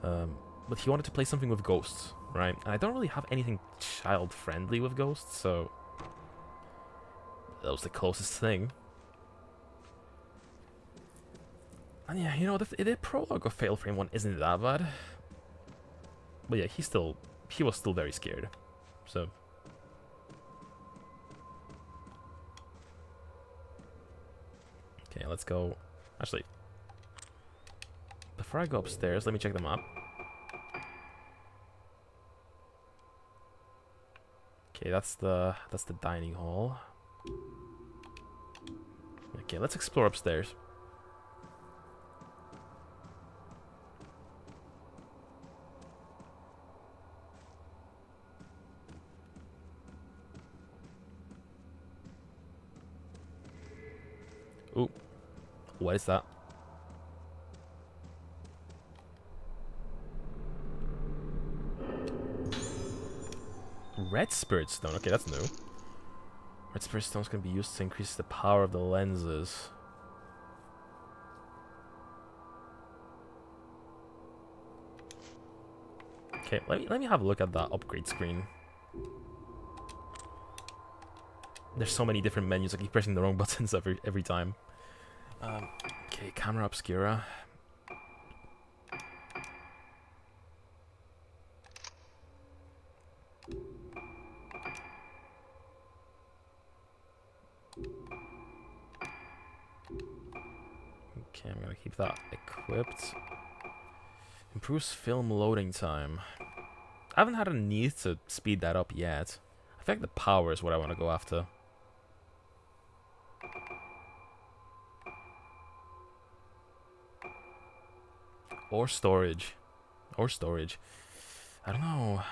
But he wanted to play something with ghosts, right? And I don't really have anything child-friendly with ghosts, so... that was the closest thing. And yeah, you know, the prologue of Fatal Frame 1 isn't that bad. But yeah, he was still very scared. So... okay, let's go... Actually... before I go upstairs, let me check the map. Okay, that's the dining hall. Okay, let's explore upstairs. Ooh, what is that? Red Spirit Stone. Okay, that's new. Red Spirit Stone is going to be used to increase the power of the lenses. Okay, let me have a look at that upgrade screen. There's so many different menus. I keep pressing the wrong buttons every time. Okay, camera obscura. Okay, I'm gonna keep that equipped. Improves film loading time. I haven't had a need to speed that up yet. I feel like the power is what I want to go after. Or storage. Or storage. I don't know.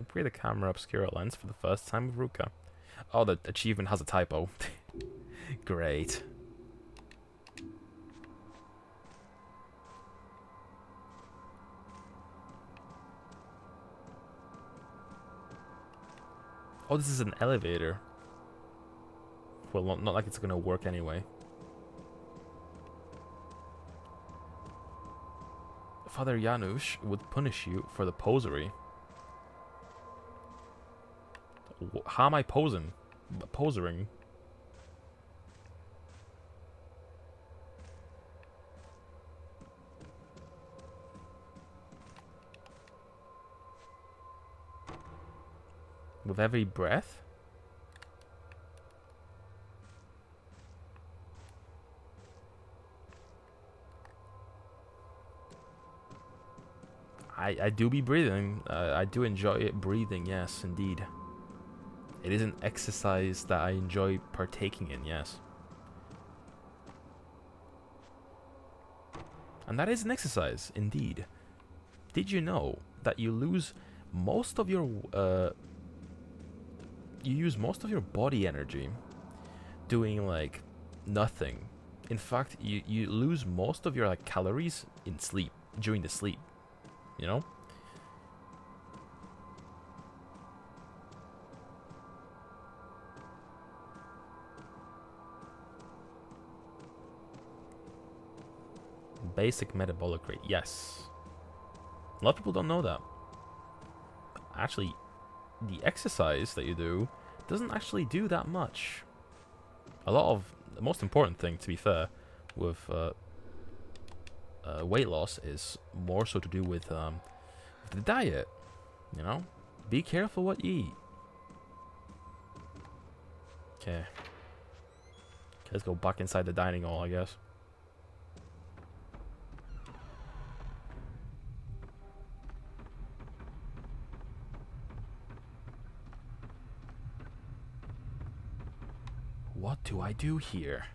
Upgrade the camera obscura lens for the first time with Ruka. Oh, the achievement has a typo. Great. Oh, this is an elevator. Well, not like it's gonna work anyway. Father Janusz would punish you for the posery. How am I posing? Posering? With every breath? I do be breathing. I do enjoy it breathing, yes, indeed. It is an exercise that I enjoy partaking in, yes. And that is an exercise, indeed. Did you know that you lose most of your you use most of your body energy doing like nothing? In fact, you lose most of your like calories in sleep, during the sleep, you know? Basic metabolic rate, yes. A lot of people don't know that. Actually, the exercise that you do doesn't actually do that much. A lot of the most important thing, to be fair, with weight loss is more so to do with the diet. You know, be careful what you eat. Okay, let's go back inside the dining hall, I guess. What do I do here?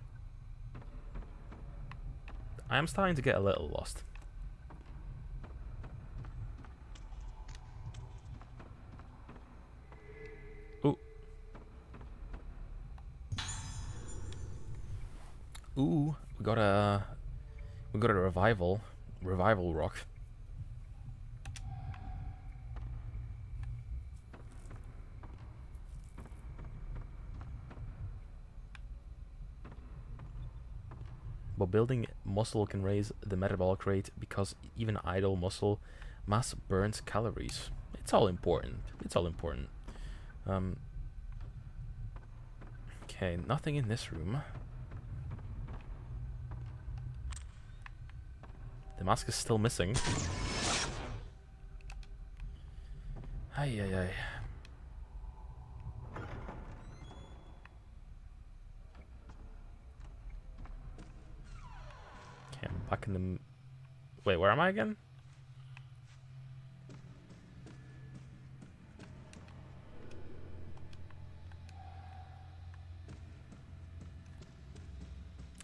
I am starting to get a little lost. Ooh. Ooh, we got a revival rock. But building muscle can raise the metabolic rate because even idle muscle mass burns calories. It's all important. It's all important. Okay, nothing in this room. The mask is still missing. Ay, ay, ay. Okay, I'm back in the... Wait, where am I again?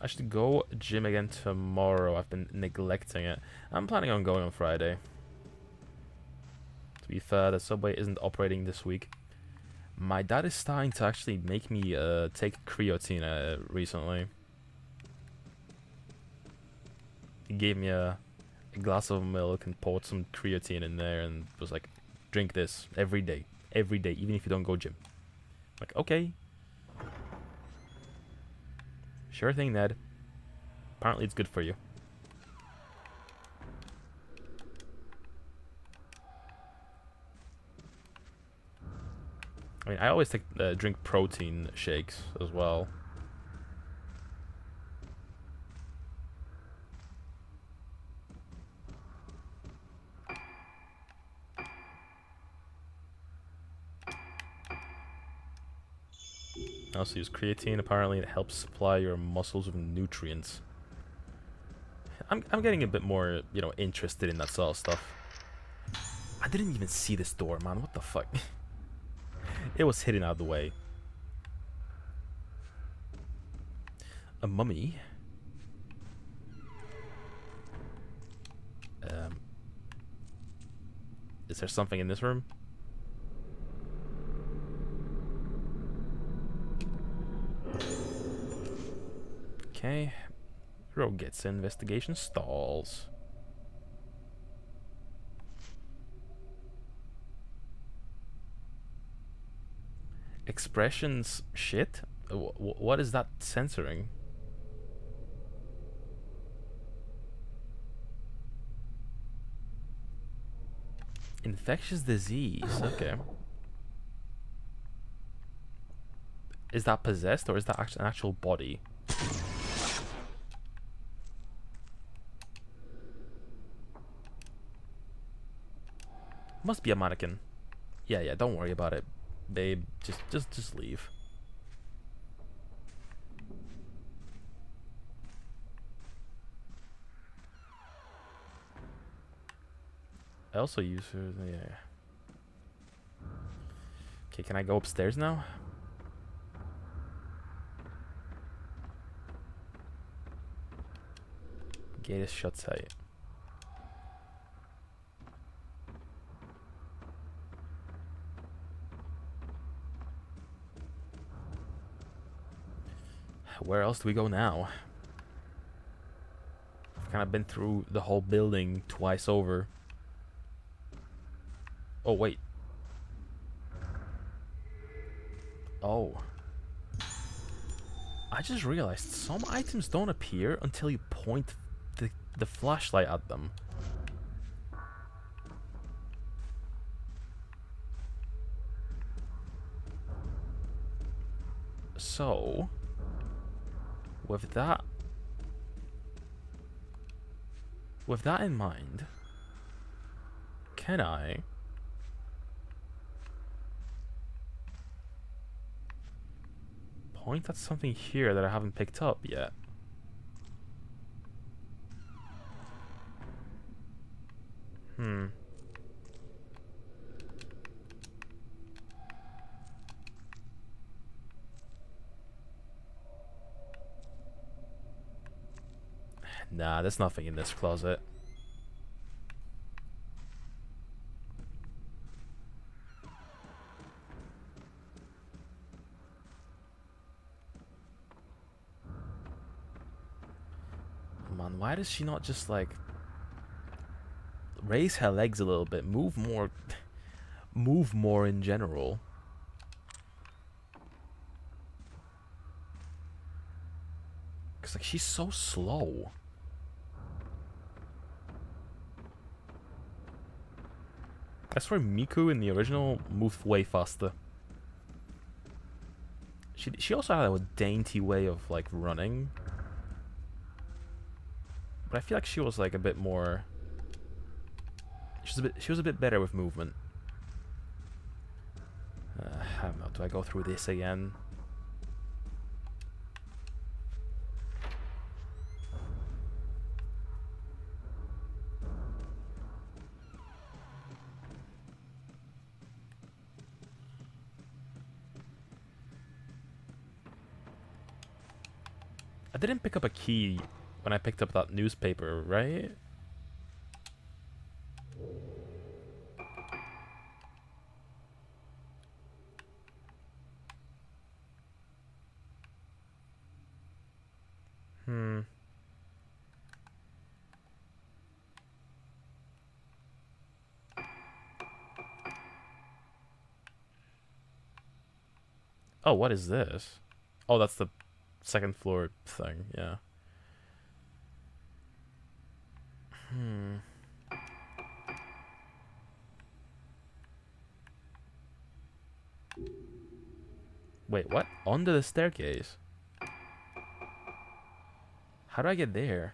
I should go gym again tomorrow. I've been neglecting it. I'm planning on going on Friday. To be fair, the subway isn't operating this week. My dad is starting to actually make me take creatine recently. He gave me a glass of milk and poured some creatine in there and was like, drink this every day, even if you don't go gym. Like, okay. Sure thing, Ned. Apparently it's good for you. I mean, I always drink protein shakes as well. I also use creatine. Apparently it helps supply your muscles with nutrients. I'm getting a bit more, you know, interested in that sort of stuff. I didn't even see this door, man. What the fuck? It was hidden out of the way. A mummy? Is there something in this room? Okay. Rogetsu investigation stalls. Expressions shit? What is that censoring? Infectious disease. Okay. Is that possessed or is that an actual body? Must be a mannequin. Yeah, don't worry about it, babe. Just leave. I also use her. Yeah. Okay, can I go upstairs now? Gate is shut tight. Where else do we go now? I've kind of been through the whole building twice over. Oh, wait. Oh. I just realized some items don't appear until you point the flashlight at them. So, with that in mind, can I point at something here that I haven't picked up yet? Nah, there's nothing in this closet. Man, why does she not just like raise her legs a little bit, move more, move more in general? Cause like she's so slow. I swear Miku in the original moved way faster. She also had a dainty way of like running. But I feel like she was like a bit more. She was a bit better with movement. I don't know. Do I go through this again? I didn't pick up a key when I picked up that newspaper, right? Oh, what is this? Oh, that's the second floor thing, yeah. Wait, what? Under the staircase? How do I get there?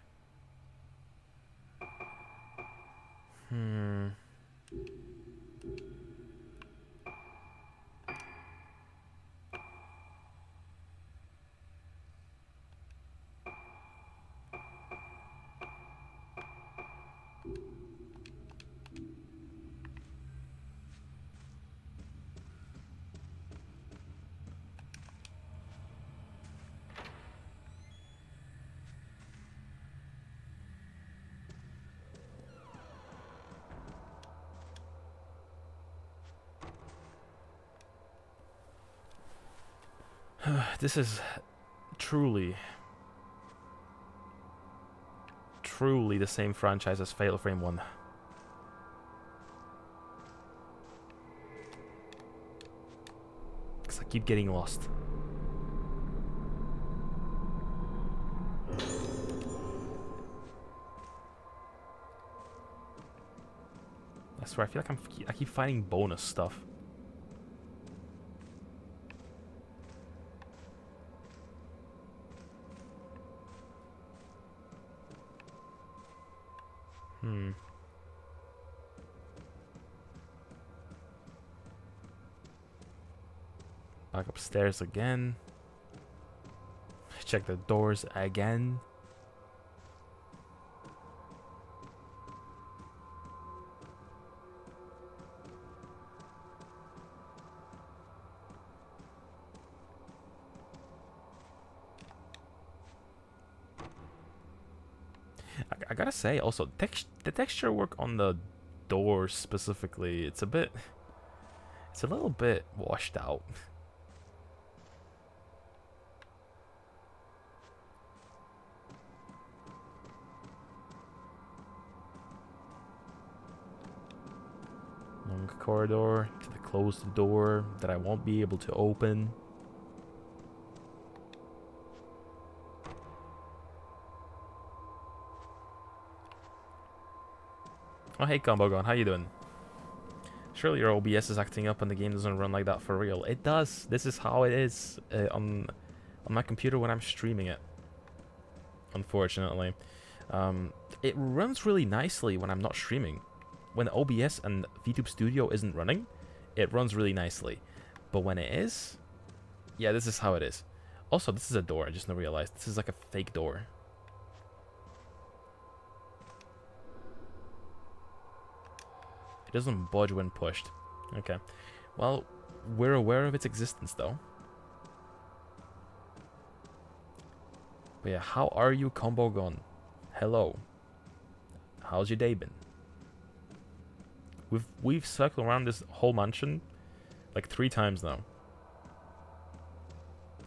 This is truly truly the same franchise as Fatal Frame 1. Because I keep getting lost. I swear, I feel like I keep finding bonus stuff. Back upstairs again. Check the doors again. I gotta say, also, the texture work on the doors specifically, it's a little bit washed out. Long corridor to the closed door that I won't be able to open. Oh, hey, Combo Gun, how you doing? Surely your OBS is acting up and the game doesn't run like that for real. It does. This is how it is on my computer when I'm streaming it. Unfortunately. It runs really nicely when I'm not streaming. When OBS and VTube Studio isn't running, it runs really nicely. But when it is, yeah, this is how it is. Also, this is a door. I just now realized this is like a fake door. It doesn't budge when pushed. Okay. Well, we're aware of its existence, though. But yeah, how are you, Combo Gun? Hello. How's your day been? We've circled around this whole mansion like 3 times now.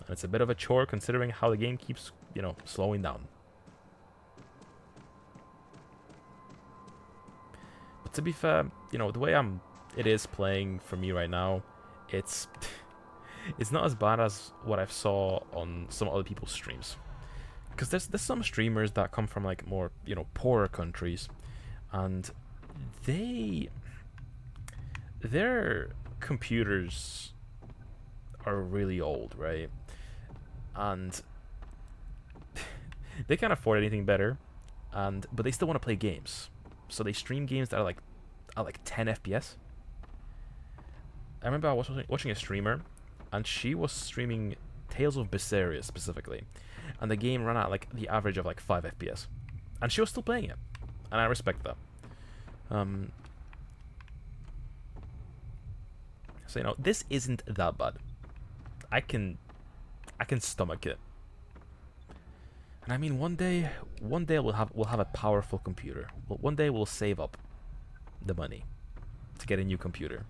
And it's a bit of a chore considering how the game keeps, you know, slowing down. But to be fair, you know, the way it is playing for me right now, it's not as bad as what I've saw on some other people's streams. Because there's some streamers that come from like more, you know, poorer countries, and their computers are really old, right? And they can't afford anything better, but they still want to play games. So they stream games that are like 10 FPS. I remember I was watching a streamer, and she was streaming Tales of Berseria specifically, and the game ran at like the average of like 5 FPS, and she was still playing it, and I respect that. So you know, this isn't that bad. I can stomach it. And I mean, one day we'll have a powerful computer. One day we'll save up the money to get a new computer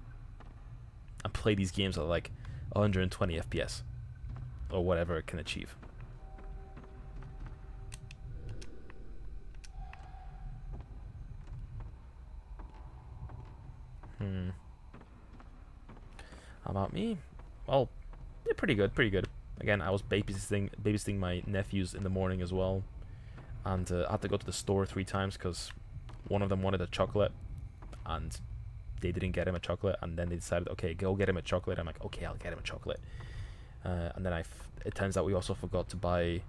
and play these games at like 120 FPS or whatever it can achieve. How about me? Well, yeah, pretty good. Again, I was babysitting my nephews in the morning as well, and I had to go to the store 3 times because one of them wanted a chocolate, and they didn't get him a chocolate, and then they decided, okay, go get him a chocolate. I'm like, okay, I'll get him a chocolate. And then it turns out we also forgot to buy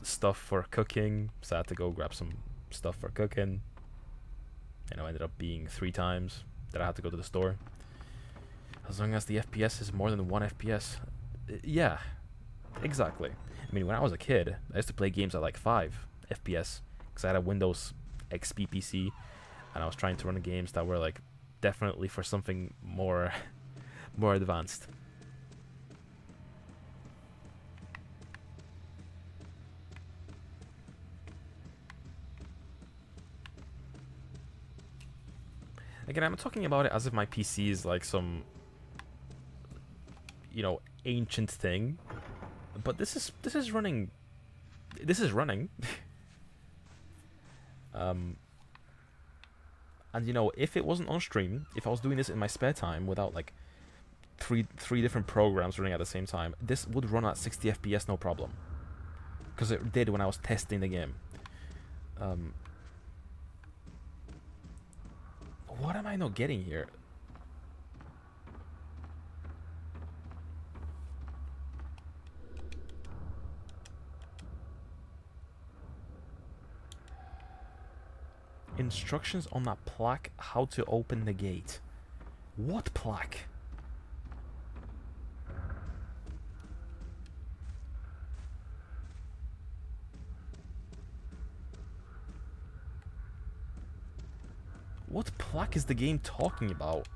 stuff for cooking, so I had to go grab some stuff for cooking. And it ended up being 3 times that I had to go to the store. As long as the FPS is more than 1 FPS. Yeah, exactly. I mean, when I was a kid, I used to play games at like 5 FPS because I had a Windows XP PC, and I was trying to run games that were like definitely for something more advanced. Again, I'm talking about it as if my PC is like some, you know, ancient thing, but this is running this is running. And you know, if it wasn't on stream, if I was doing this in my spare time without like three different programs running at the same time, this would run at 60 FPS no problem. Because it did when I was testing the game. What am I not getting here? Instructions on that plaque, how to open the gate. What plaque? What plaque is the game talking about?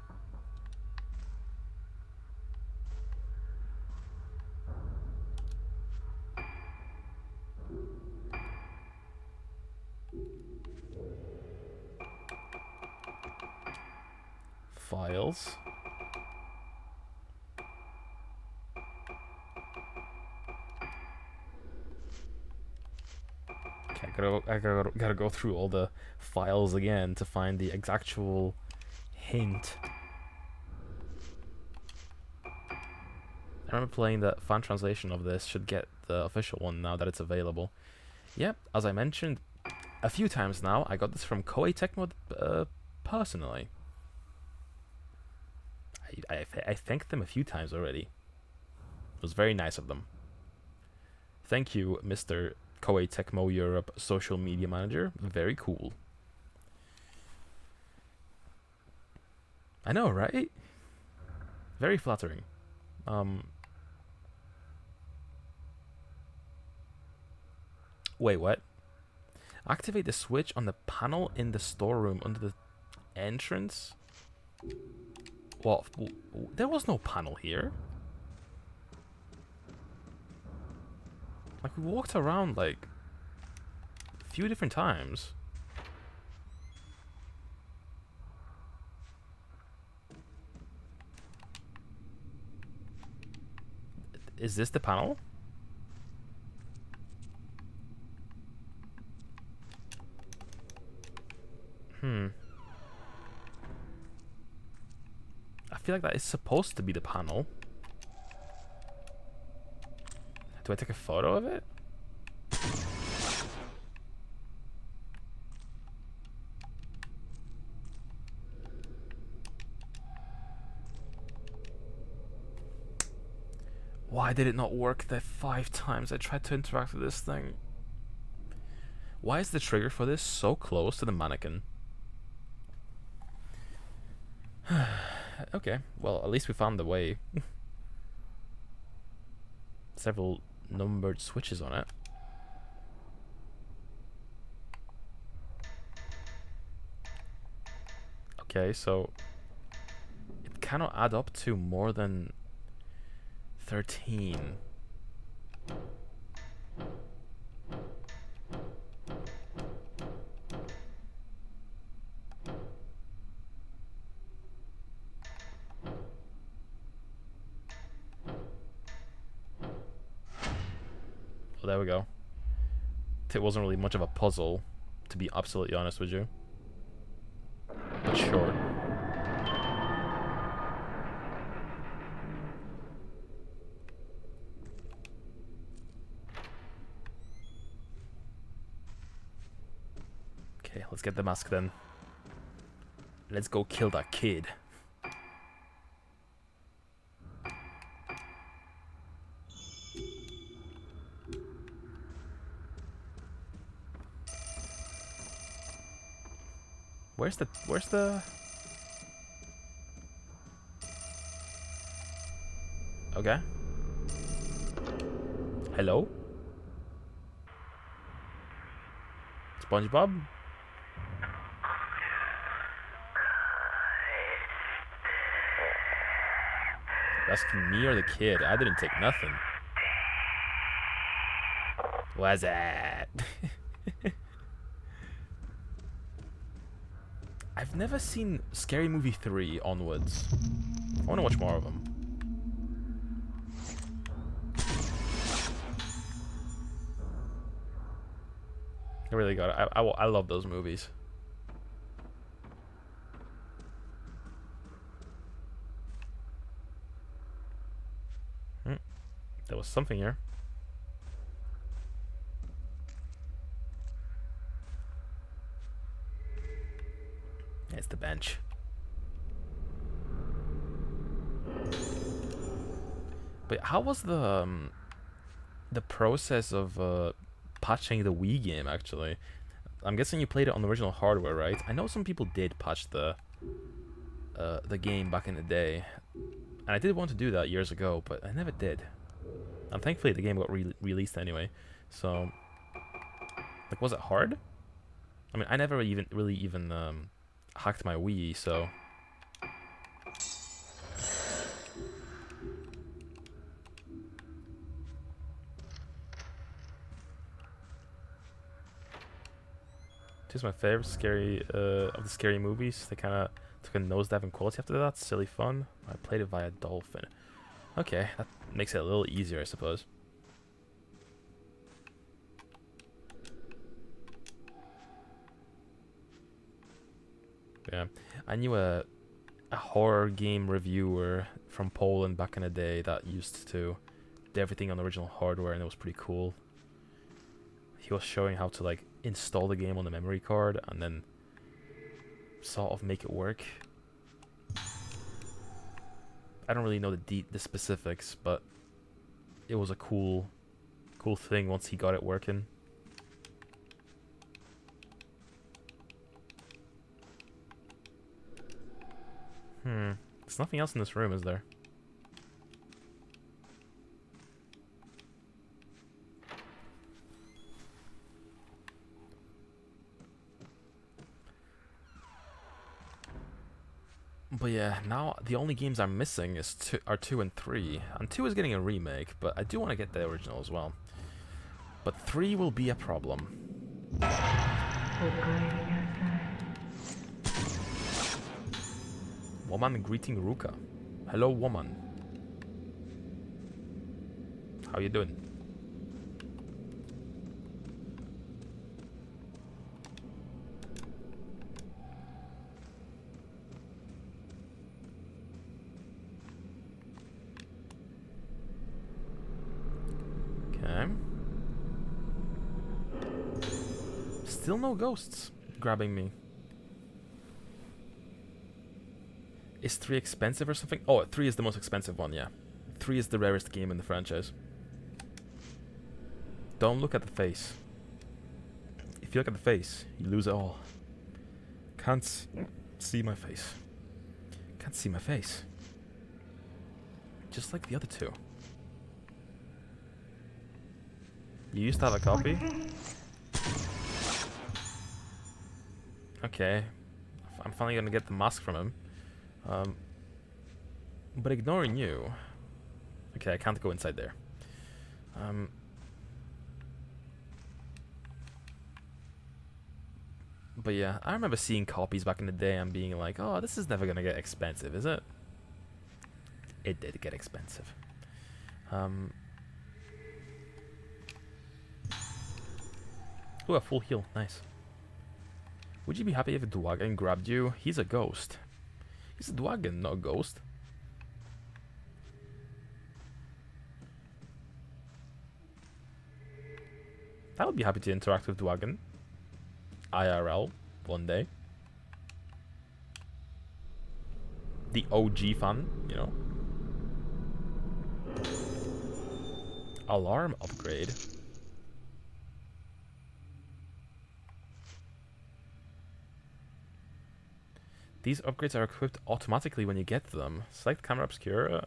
Files. Okay, I gotta go through all the files again to find the actual hint. I remember playing the fan translation of this. Should get the official one now that it's available. Yep, as I mentioned a few times now, I got this from Koei Tecmo personally. I thanked them a few times already. It was very nice of them. Thank you, Mr. Koei Tecmo Europe social media manager. Very cool. I know, right? Very flattering. Wait, what? Activate the switch on the panel in the storeroom under the entrance? Well, there was no panel here. Like, we walked around, like, a few different times. Is this the panel? I feel like that is supposed to be the panel. Do I take a photo of it? Why did it not work the 5 times I tried to interact with this thing? Why is the trigger for this so close to the mannequin? Okay, well, at least we found the way. Several numbered switches on it. Okay, so it cannot add up to more than 13. Oh, there we go. It wasn't really much of a puzzle, to be absolutely honest with you. But sure. Okay, let's get the mask then. Let's go kill that kid. Where's the... Okay. Hello? SpongeBob? Asking me or the kid? I didn't take nothing. What's that? I've never seen Scary Movie 3 onwards. I want to watch more of them. I really got it. I love those movies. There was something here. It's the bench. But how was the process of patching the Wii game actually? I'm guessing you played it on the original hardware, right? I know some people did patch the game back in the day, and I did want to do that years ago, but I never did. And thankfully, the game got released anyway. So, like, was it hard? I mean, I never even hacked my Wii, so. Just my favorite scary of the scary movies. They kind of took a nosedive in quality after that. Silly fun. I played it via Dolphin. Okay, that makes it a little easier, I suppose. Yeah, I knew a horror game reviewer from Poland back in the day that used to do everything on the original hardware, and it was pretty cool. He was showing how to like install the game on the memory card and then sort of make it work. I don't really know the specifics, but it was a cool thing once he got it working. There's nothing else in this room, is there? But yeah, now the only games I'm missing are 2 and 3. And 2 is getting a remake, but I do want to get the original as well. But 3 will be a problem. Woman greeting Ruka. Hello, woman. How you doing? Okay. Still no ghosts grabbing me. Is 3 expensive or something? Oh, 3 is the most expensive one, yeah. 3 is the rarest game in the franchise. Don't look at the face. If you look at the face, you lose it all. Can't see my face. Can't see my face. Just like the other 2. You used to have a copy? Okay. I'm finally gonna get the mask from him. But ignoring you... Okay, I can't go inside there. But yeah, I remember seeing copies back in the day and being like, oh, this is never gonna get expensive, is it? It did get expensive. Ooh, a full heal, nice. Would you be happy if a Dwagon grabbed you? He's a ghost. He's a Dwagon, not a ghost. I would be happy to interact with Dwagon. IRL, one day. The OG fan, you know. Alarm upgrade. These upgrades are equipped automatically when you get them. Select camera obscura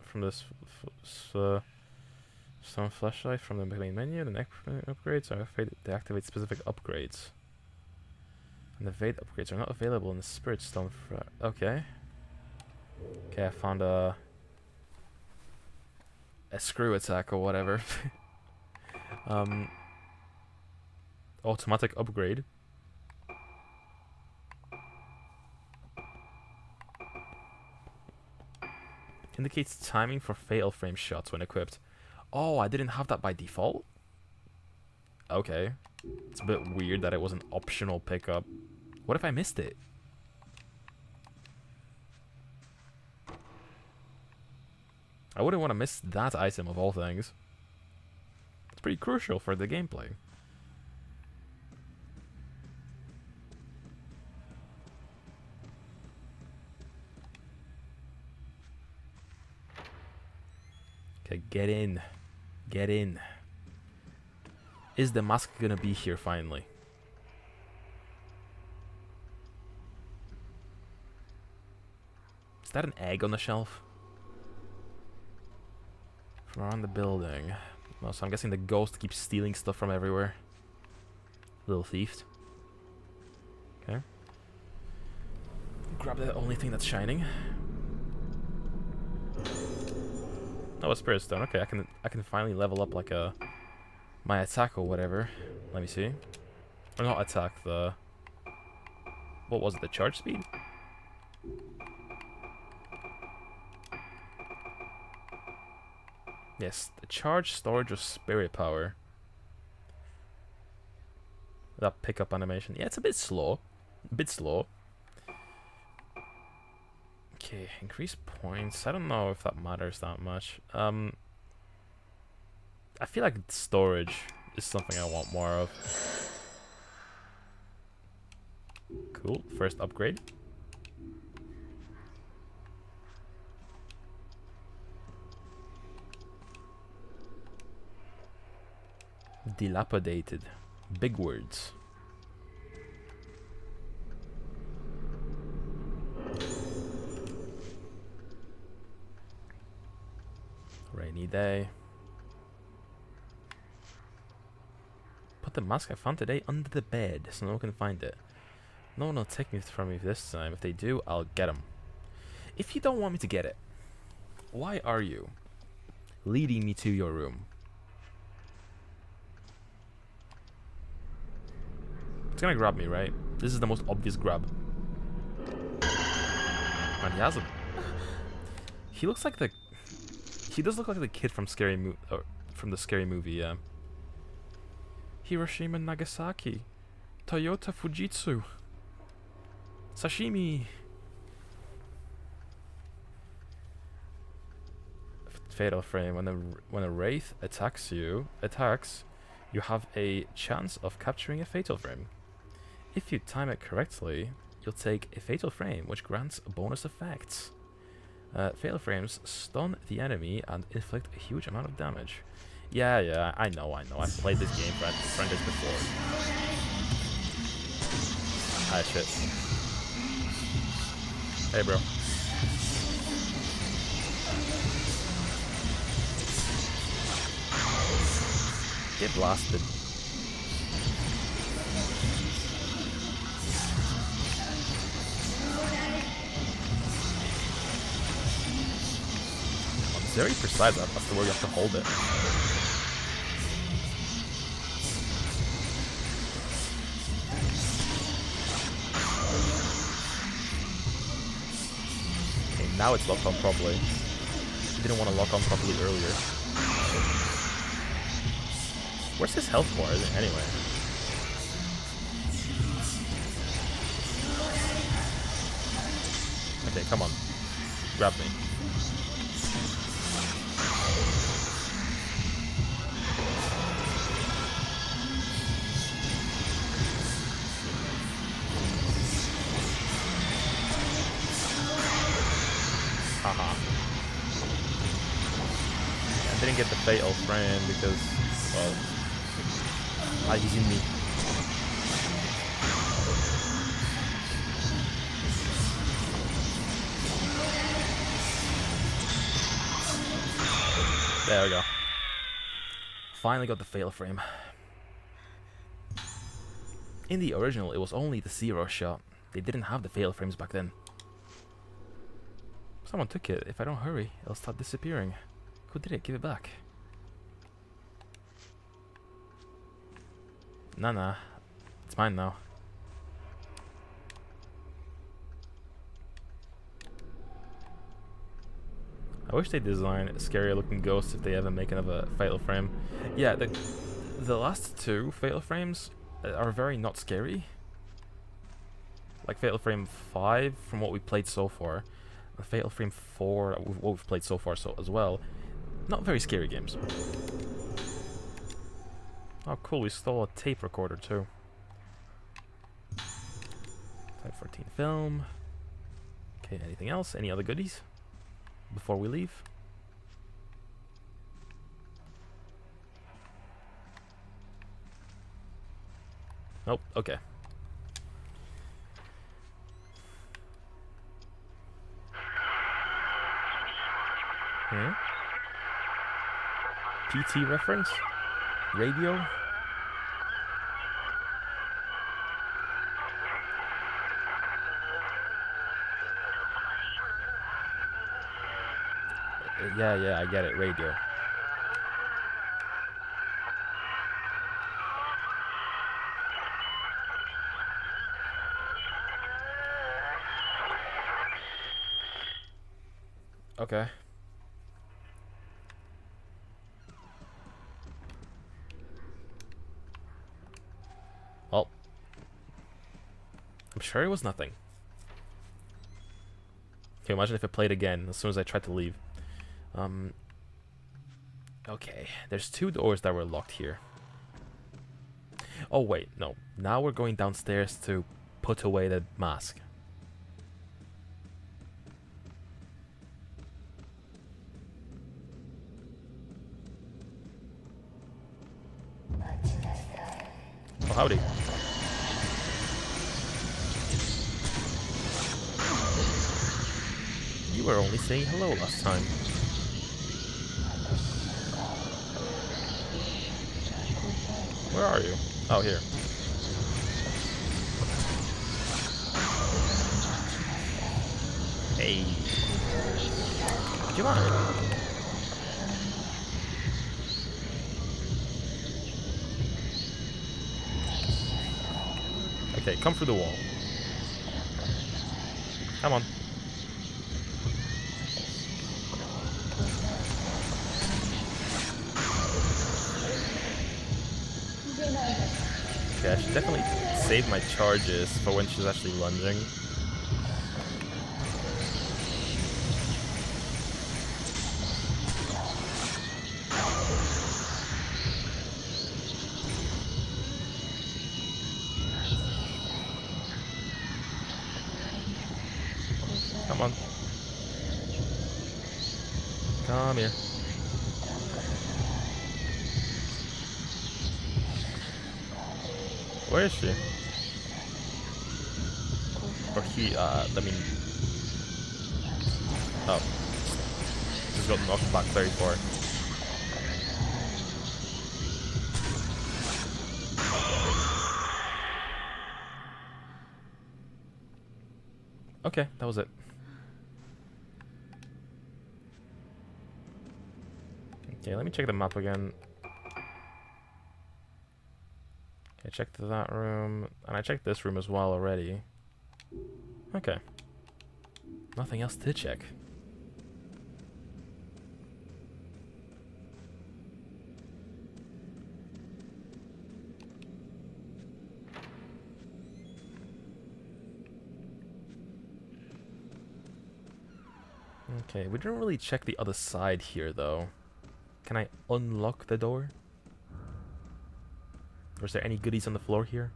from this some flashlight from the main menu. The next upgrades are they activate specific upgrades. And the Vade upgrades are not available in the Spirit Stone. Okay. Okay, I found a screw attack or whatever. Automatic upgrade. Indicates timing for fatal frame shots when equipped. Oh, I didn't have that by default? Okay. It's a bit weird that it was an optional pickup. What if I missed it? I wouldn't want to miss that item of all things. It's pretty crucial for the gameplay. Okay, get in. Get in. Is the mask gonna be here finally? Is that an egg on the shelf? From around the building. No, so I'm guessing the ghost keeps stealing stuff from everywhere. Little thief. Okay. Grab the only thing that's shining. Oh, a spirit stone. Okay, I can finally level up like my attack or whatever. Let me see. Or not attack, the... What was it, the charge speed? Yes, the charge, storage, or spirit power. That pickup animation. Yeah, it's a bit slow. A bit slow. Okay, increase points. I don't know if that matters that much. I feel like storage is something I want more of. Cool, first upgrade. Dilapidated. Big words. Rainy day. Put the mask I found today under the bed so no one can find it. No one will take it from me this time. If they do, I'll get them. If you don't want me to get it, why are you leading me to your room? It's gonna grab me, right? This is the most obvious grab. And he has a... He looks like the... He does look like the kid from from the Scary Movie, yeah. Hiroshima, Nagasaki. Toyota Fujitsu. Sashimi. Fatal frame. When a wraith attacks, you have a chance of capturing a fatal frame. If you time it correctly, you'll take a fatal frame, which grants bonus effects. Fatal frames stun the enemy and inflict a huge amount of damage. Yeah, I know. I've played this game franchise before. Ah, shit. Hey, bro. Get blasted. It's very precise as to where you have to hold it. Okay, now it's locked on properly. It didn't want to lock on properly earlier. Where's his health bar anyway? Okay, come on. Grab me. Haha. I didn't get the fatal frame because, well, he's in me. There we go. Finally got the fail frame. In the original, it was only the zero shot. They didn't have the fail frames back then. Someone took it. If I don't hurry, it'll start disappearing. Who did it? Give it back. Nah. It's mine now. I wish they designed scarier looking ghosts if they ever make another fatal frame. Yeah, the last two Fatal Frames are very not scary. Like Fatal Frame 5, from what we played so far, and Fatal Frame 4, what we've played so far as well, not very scary games. Oh cool, we stole a tape recorder too. Type 14 film. Okay, anything else? Any other goodies before we leave? Nope, okay. PT reference? Radio? Yeah, I get it, radio. Okay. Well, I'm sure it was nothing. Okay, imagine if it played again as soon as I tried to leave. Okay, there's two doors that were locked here. Oh wait, no. Now we're going downstairs to put away the mask. Oh, howdy. You were only saying hello last time. Where are you? Oh, here. Hey. Do you mind? Okay, come through the wall. Come on. Okay, I should definitely save my charges for when she's actually lunging. Come on. Come here. Where is she? Or he, I mean... Oh. Just got knocked back very far. Okay, that was it. Okay, let me check the map again. I checked that room, and I checked this room as well already. Okay. Nothing else to check. Okay, we didn't really check the other side here, though. Can I unlock the door? Or is there any goodies on the floor here?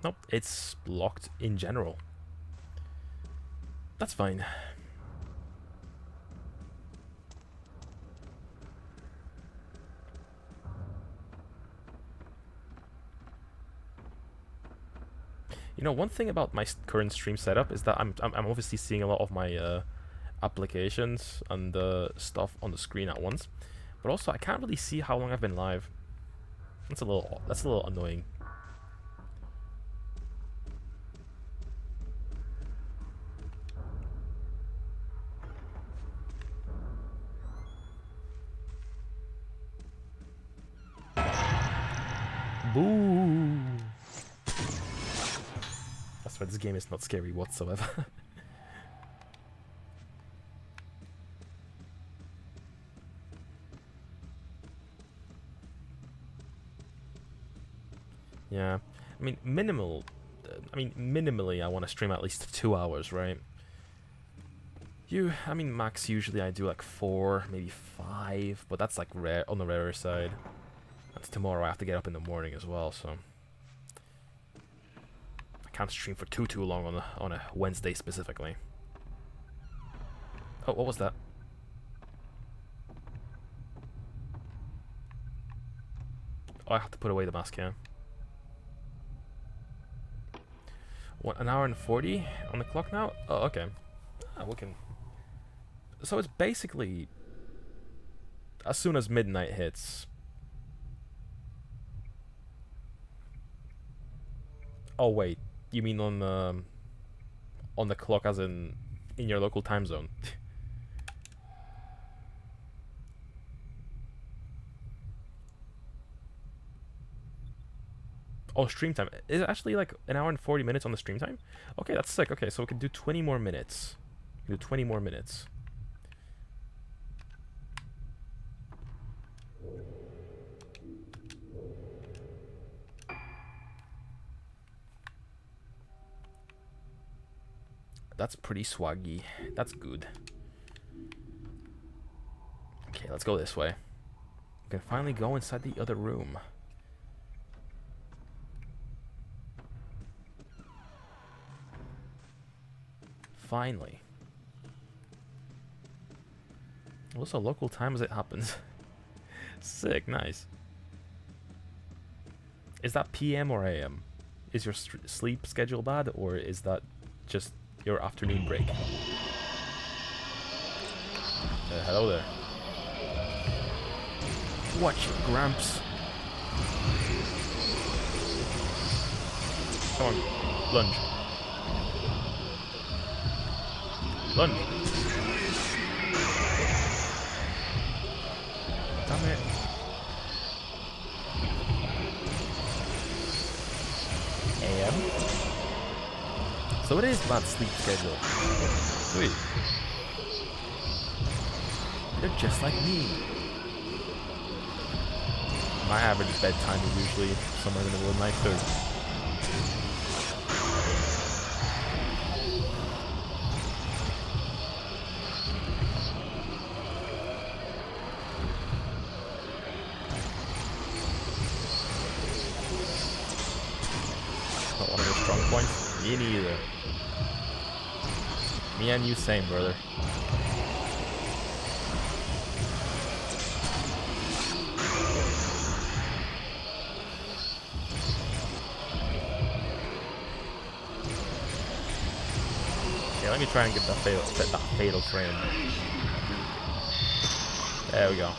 Nope, it's locked in general. That's fine. You know, one thing about my current stream setup is that I'm obviously seeing a lot of my applications and stuff on the screen at once, but also I can't really see how long I've been live. That's a little annoying. Boo! So this game is not scary whatsoever. Yeah, I mean minimally, I want to stream at least 2 hours, right? I mean, max usually I do like 4, maybe 5, but that's like rare on the rarer side. That's tomorrow. I have to get up in the morning as well, so I can't stream for too long on a Wednesday specifically. Oh, what was that? Oh, I have to put away the mask, yeah. What, an hour and 40 on the clock now? Oh, okay. We can. So it's basically as soon as midnight hits. Oh wait, you mean on the clock, as in your local time zone? Oh, stream time. Is it actually like an hour and 40 minutes on the stream time? Okay, that's sick. Okay, so we can do 20 more minutes. We can do 20 more minutes. That's pretty swaggy. That's good. Okay, let's go this way. We can finally go inside the other room. Finally. Also, local time as it happens. Sick, nice. Is that PM or AM? Is your sleep schedule bad, or is that just your afternoon break? Hello there. Watch it, Gramps. Come on, lunge. Lunge. Damn it. AM? So it is bad sleep schedule. Sweet. They're just like me. My average bedtime is usually somewhere in the middle of the night too. Not one of your strong points? Me neither. Me and you same, brother. Okay, let me try and get that fatal frame. There we go.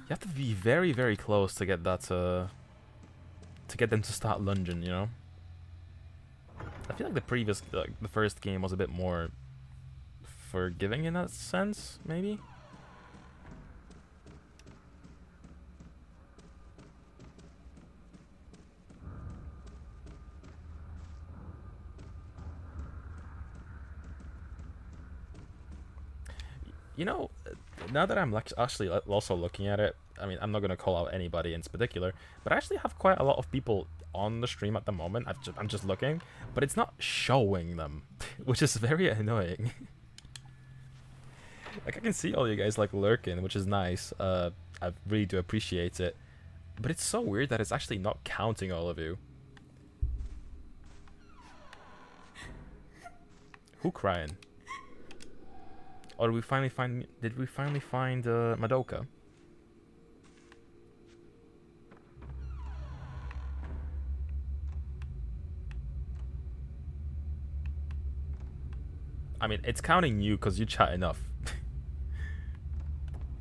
You have to be very, very close to get that to get them to start lunging, you know? I feel like the first game was a bit more forgiving in that sense, maybe? You know, now that I'm actually also looking at it, I mean, I'm not going to call out anybody in particular, but I actually have quite a lot of people on the stream at the moment. I'm just looking, but it's not showing them, which is very annoying. Like, I can see all you guys, like, lurking, which is nice. I really do appreciate it. But it's so weird that it's actually not counting all of you. Who crying? Or did we finally find Madoka? I mean, it's counting you because you chat enough.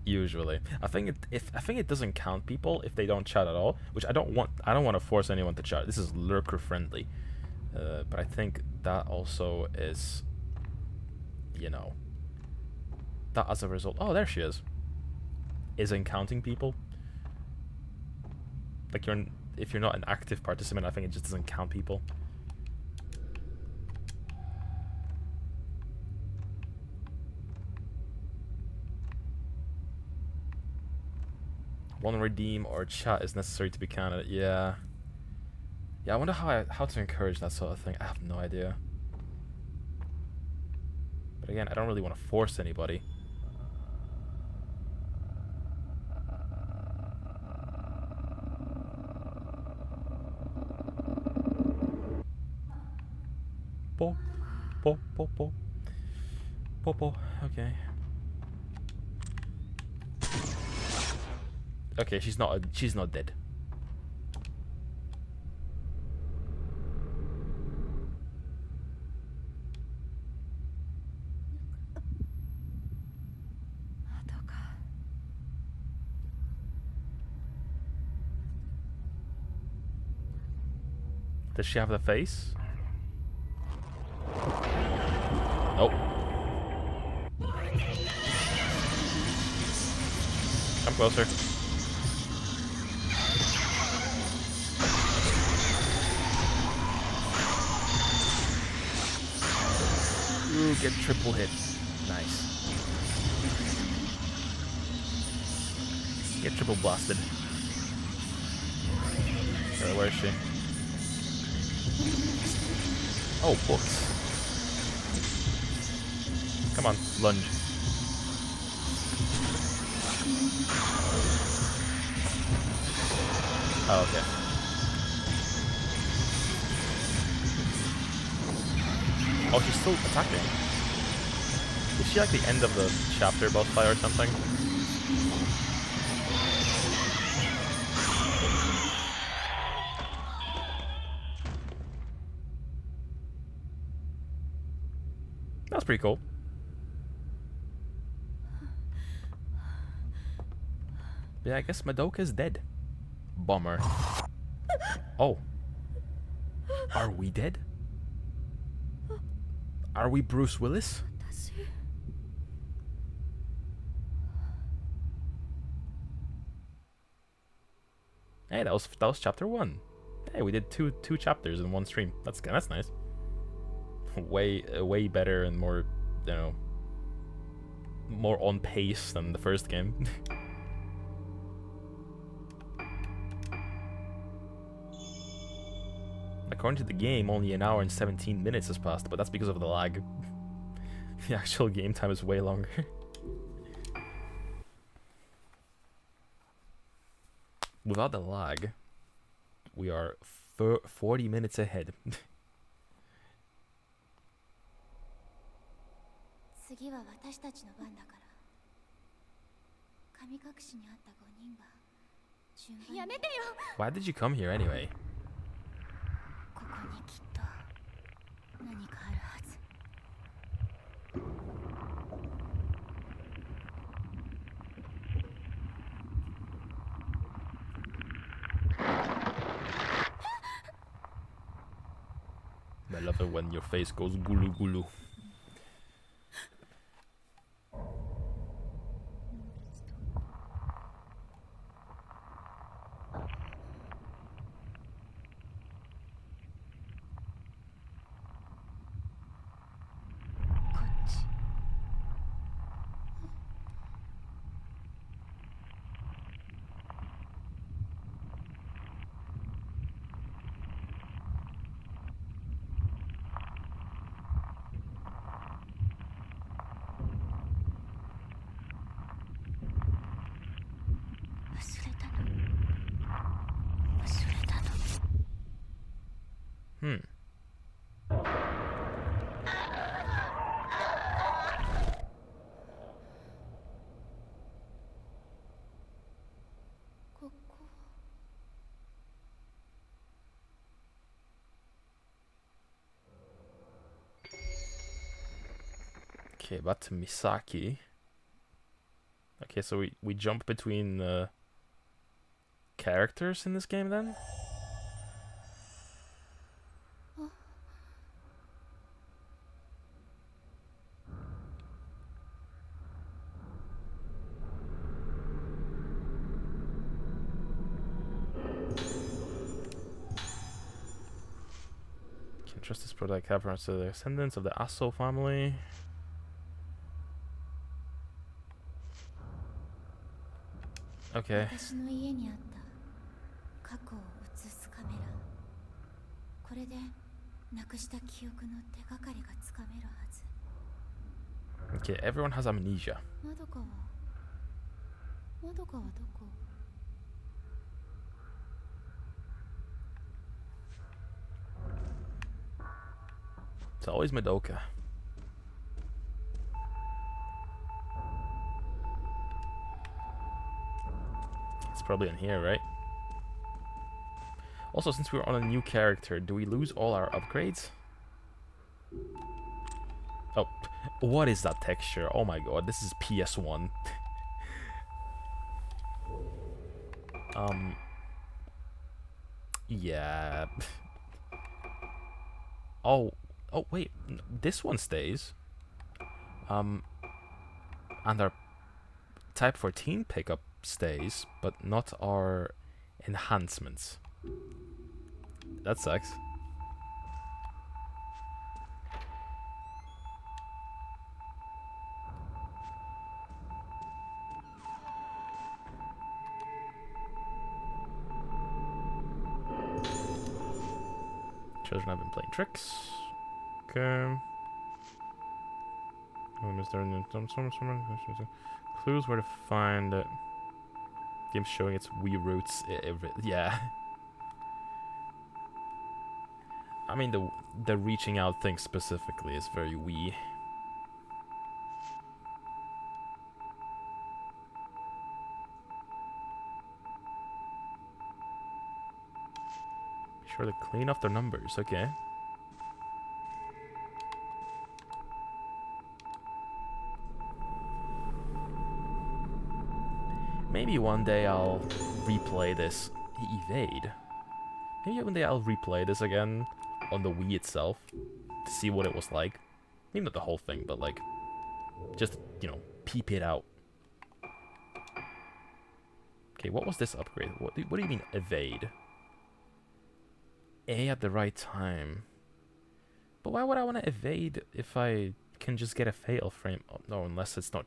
Usually, I think it doesn't count people if they don't chat at all, which I don't want to force anyone to chat. This is lurker friendly, but I think that also is, you know, that as a result. Oh, there she is. Isn't counting people. Like if you're not an active participant, I think it just doesn't count people. One redeem or chat is necessary to be counted. Yeah. Yeah, I wonder how to encourage that sort of thing. I have no idea. But again, I don't really want to force anybody. Po, po, po, po. Po, po. Okay. Okay, she's not dead. Does she have the face? Nope. Come closer. Ooh, get triple hit. Nice. Get triple blasted. Where is she? Oh, books. Come on, lunge. Oh, okay. Oh, she's still attacking. Is she like the end of the chapter boss fight or something? That's pretty cool. Yeah, I guess Madoka's dead. Bummer. Oh. Are we dead? Are we Bruce Willis? Hey, that was chapter 1. Hey, we did two chapters in one stream. That's nice. Way better and more, you know, more on pace than the first game. According to the game, only an hour and 17 minutes has passed, but that's because of the lag. The actual game time is way longer. Without the lag, we are 40 minutes ahead. 次は私たちの番だから。神隠しにあった5人が順番に。やめてよ。Why did you come here anyway? ここにきっと何かあるはず。I love it when your face goes gulu gulu. Hmm. Okay, back to Misaki. Okay, so we jump between characters in this game then? Trust this product reference to the descendants of the Asso family. Okay. 私の家にあった過去を映すカメラ。これでなくした記憶の手がかりがつかめるはず。Okay, everyone has amnesia. まどかはどこ？ It's always Madoka. It's probably in here, right? Also, since we're on a new character, do we lose all our upgrades? Oh, what is that texture? Oh my god, this is PS1. Yeah. Oh, wait, this one stays. And our Type 14 pickup stays, but not our enhancements. That sucks. Children have been playing tricks. Okay. Clues where to find it. Game's showing its Wii roots. Yeah. I mean, the reaching out thing specifically is very Wii. Be sure to clean off their numbers. Okay. Maybe one day I'll replay this. Evade. Maybe one day I'll replay this again on the Wii itself to see what it was like. Maybe not the whole thing, but like, just, you know, peep it out. Okay, what was this upgrade? What do you mean evade? A at the right time. But why would I want to evade if I can just get a fatal frame? Oh, no, unless it's not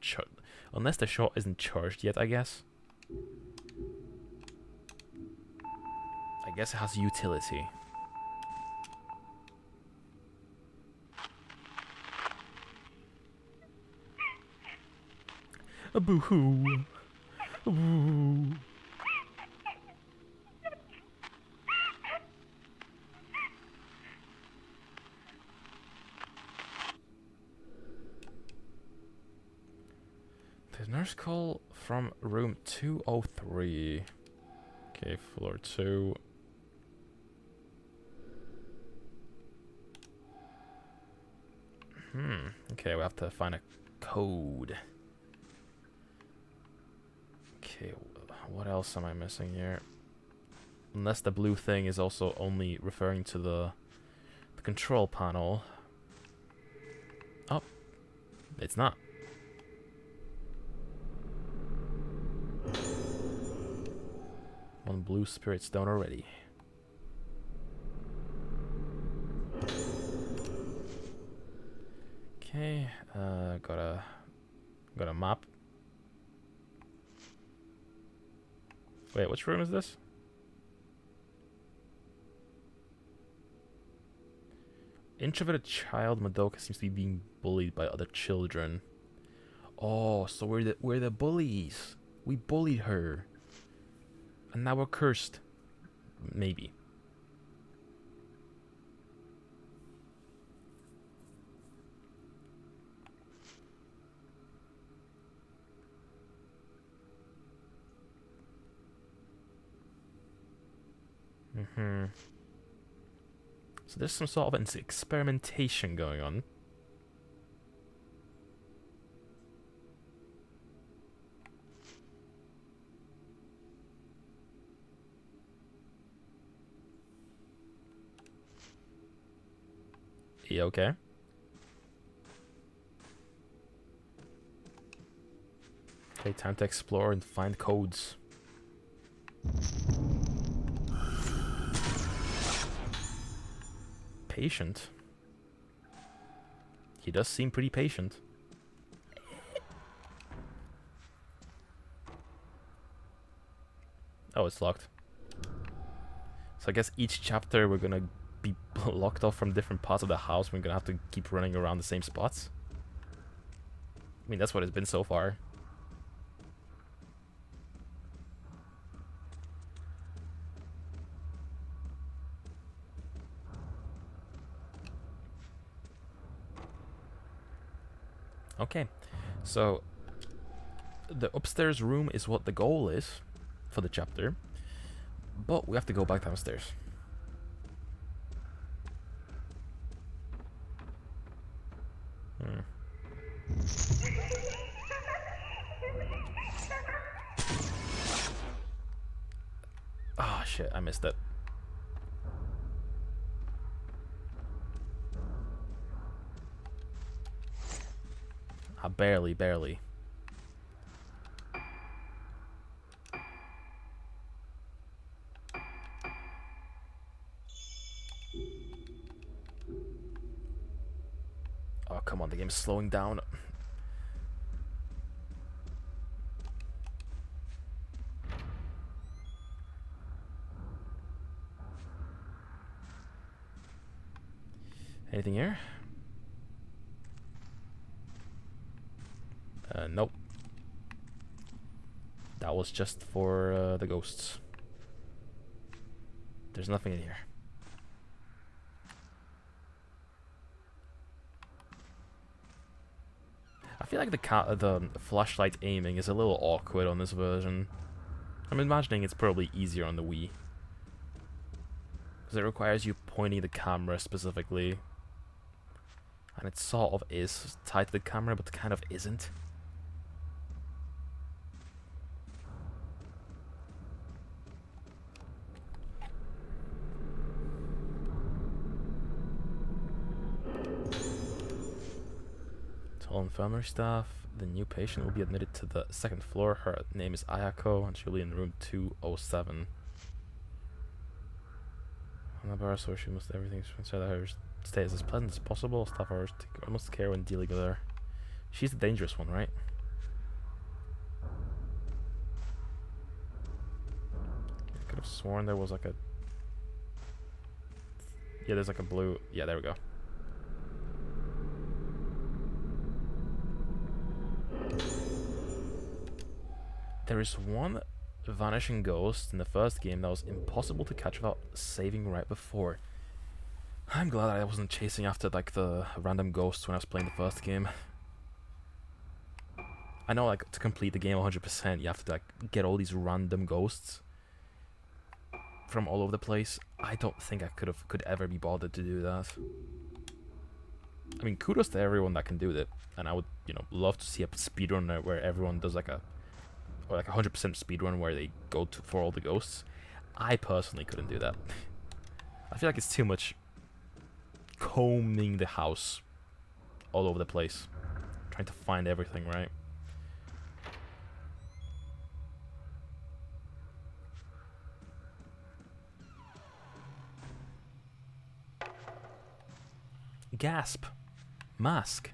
unless the shot isn't charged yet, I guess. I guess it has utility. A boo-hoo. Ooh. The nurse call from room 203. Okay, floor 2. Okay, we have to find a code. Okay, what else am I missing here? Unless the blue thing is also only referring to the control panel. Oh, it's not. One blue spirit stone already. Okay, got a map. Wait, which room is this? Introverted child Madoka seems to be being bullied by other children. Oh, so we're the bullies. We bullied her. And now we're cursed. Maybe. So there's some sort of experimentation going on. Yeah, okay. Okay, time to explore and find codes. patient. He does seem pretty patient. Oh, it's locked. So I guess each chapter we're gonna be locked off from different parts of the house. We're gonna have to keep running around the same spots. I mean, that's what it's been so far. Okay, so the upstairs room is what the goal is for the chapter, but we have to go back downstairs. Ah, shit, I missed it. Barely. Oh, come on, the game's slowing down. Anything here? Nope. That was just for the ghosts. There's nothing in here. I feel like the flashlight aiming is a little awkward on this version. I'm imagining it's probably easier on the Wii, because it requires you pointing the camera specifically. And it sort of is tied to the camera, but kind of isn't. Tall infirmary staff. The new patient will be admitted to the second floor. Her name is Ayako, and she'll be in room 207. On the bar, so she must everything inside her stay as pleasant as possible. Staff are must care when dealing with her. She's the dangerous one, right? I could have sworn there was like a... Yeah, there's like a blue... Yeah, there we go. There is one vanishing ghost in the first game that was impossible to catch without saving right before. I'm glad I wasn't chasing after like the random ghosts when I was playing the first game. I know, like, to complete the game 100%, you have to like get all these random ghosts from all over the place. I don't think I could ever be bothered to do that. I mean, kudos to everyone that can do that, and I would, you know, love to see a speedrun where everyone does like a 100% speedrun where they go for all the ghosts. I personally couldn't do that. I feel like it's too much combing the house all over the place, trying to find everything, right? Gasp. Mask.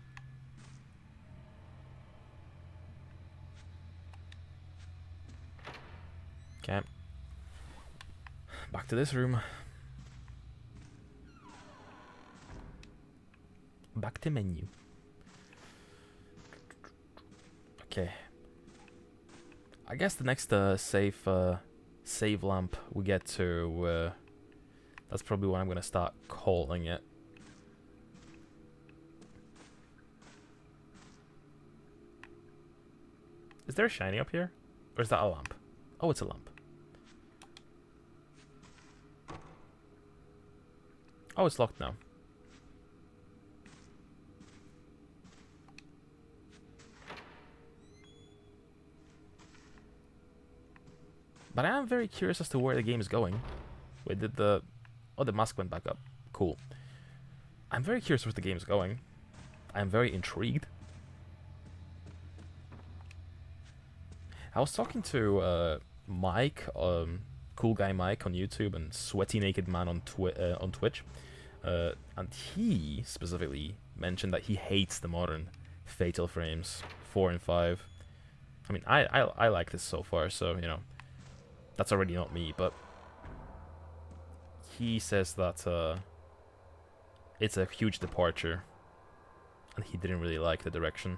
Okay. Back to this room. Back to menu. Okay. I guess the next save lamp we get to, that's probably what I'm gonna start calling it. Is there a shiny up here? Or is that a lamp? Oh, it's a lamp. Oh, it's locked now. But I am very curious as to where the game is going. Wait, did the... Oh, the mask went back up. Cool. I'm very curious where the game is going. I'm very intrigued. I was talking to Mike, cool guy Mike on YouTube, and Sweaty Naked Man on Twitch, And he specifically mentioned that he hates the modern Fatal Frames 4 and 5. I mean, I like this so far, so, you know, that's already not me, but he says that it's a huge departure, and he didn't really like the direction.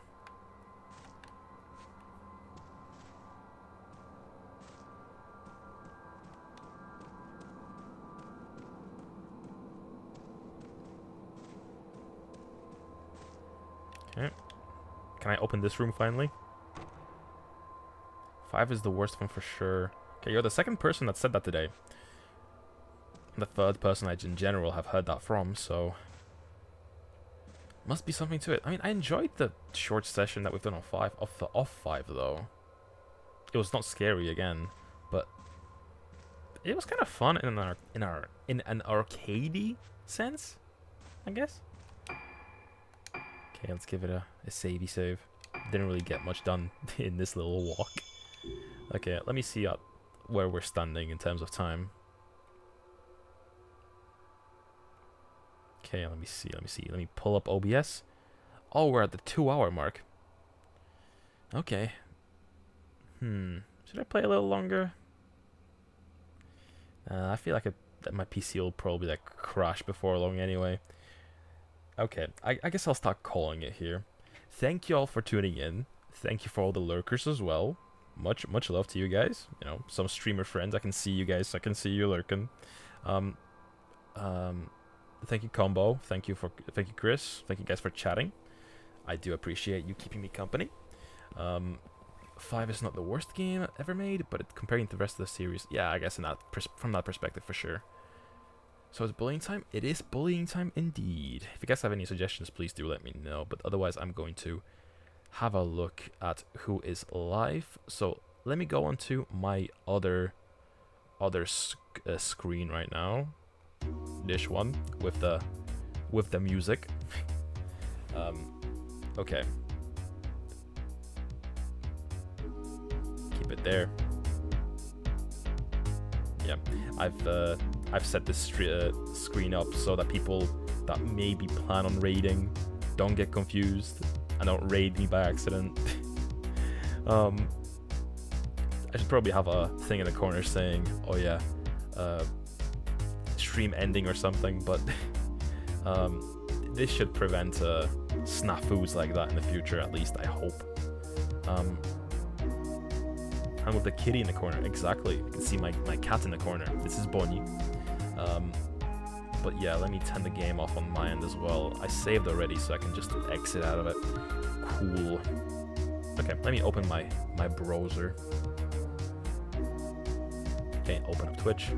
Okay. Can I open this room finally? 5 is the worst one for sure. Okay, you're the second person that said that today. The third person I in general have heard that from, so must be something to it. I mean, I enjoyed the short session that we've done on 5 off 5 though. It was not scary again, but it was kind of fun in an arcadey sense, I guess. Okay, let's give it a savey save. Didn't really get much done in this little walk. Okay, let me see where we're standing in terms of time. Okay, let me see. Let me pull up OBS. Oh, we're at the 2-hour mark. Okay. Should I play a little longer? I feel like that my PC will probably like crash before long anyway. Okay, I guess I'll start calling it here. Thank you all for tuning in. Thank you for all the lurkers as well. Much love to you guys. You know, some streamer friends. I can see you guys. I can see you lurking. Thank you, Combo. Thank you, Chris. Thank you guys for chatting. I do appreciate you keeping me company. 5 is not the worst game ever made, but comparing to the rest of the series, yeah, I guess from that perspective for sure. So it's bullying time? It is bullying time indeed. If you guys have any suggestions, please do let me know. But otherwise, I'm going to have a look at who is live. So let me go on to my other screen right now. This one with the music. Okay. Keep it there. Yeah, I've set this screen up so that people that maybe plan on raiding don't get confused and don't raid me by accident. I should probably have a thing in the corner saying, "Oh yeah, stream ending" or something, but this should prevent snafus like that in the future, at least I hope. And with the kitty in the corner, exactly. You can see my cat in the corner. This is Bonnie. But yeah, let me turn the game off on my end as well. I saved already, so I can just exit out of it. Cool. Okay, let me open my browser. Okay, open up Twitch.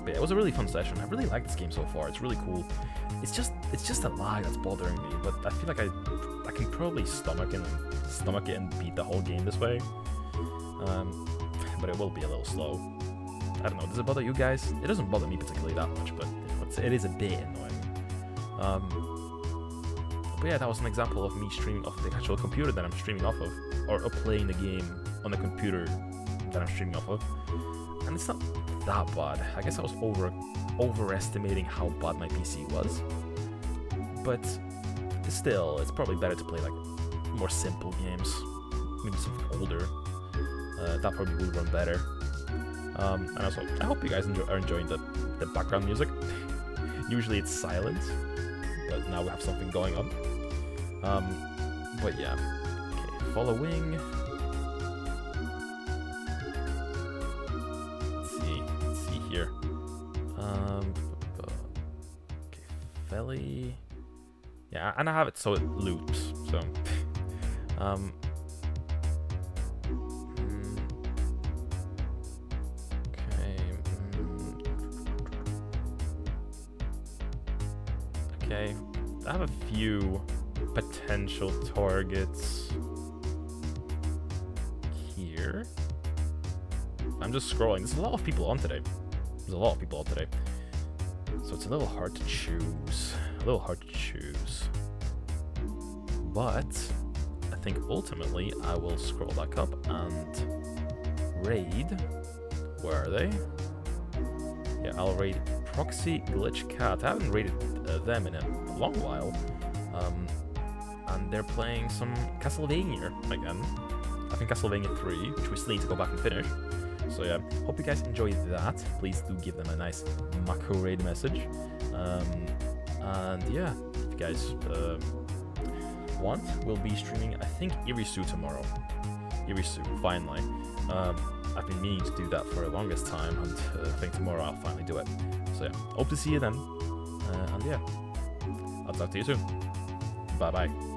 But yeah, it was a really fun session. I really like this game so far. It's really cool. It's just a lag that's bothering me, but I feel like I can probably stomach it and beat the whole game this way. But it will be a little slow. I don't know. Does it bother you guys? It doesn't bother me particularly that much, but you know, it is a bit annoying. But yeah, that was an example of me streaming off the actual computer that I'm streaming off of, or playing the game on the computer that I'm streaming off of. And it's not that bad. I guess I was overestimating how bad my PC was. But still, it's probably better to play like more simple games, maybe something older. That probably will run better. And also, I hope you guys are enjoying the background music. Usually it's silent, but now we have something going on. But yeah, okay, following. Let's see here. Okay, Felly. Yeah, and I have it so it loops. So, okay, I have a few potential targets here. I'm just scrolling. There's a lot of people on today. So it's a little hard to choose. But I think ultimately I will scroll back up and raid. Where are they? Yeah, I'll raid Proxy Glitch Cat. I haven't rated them in a long while. And they're playing some Castlevania again. I think Castlevania 3, which we still need to go back and finish. So yeah, hope you guys enjoyed that. Please do give them a nice Mako raid message. And yeah, if you guys want, we'll be streaming, I think, Eerie tomorrow. Eerie, finally. I've been meaning to do that for the longest time, and I think tomorrow I'll finally do it. So yeah, hope to see you then. And yeah, I'll talk to you soon. Bye bye.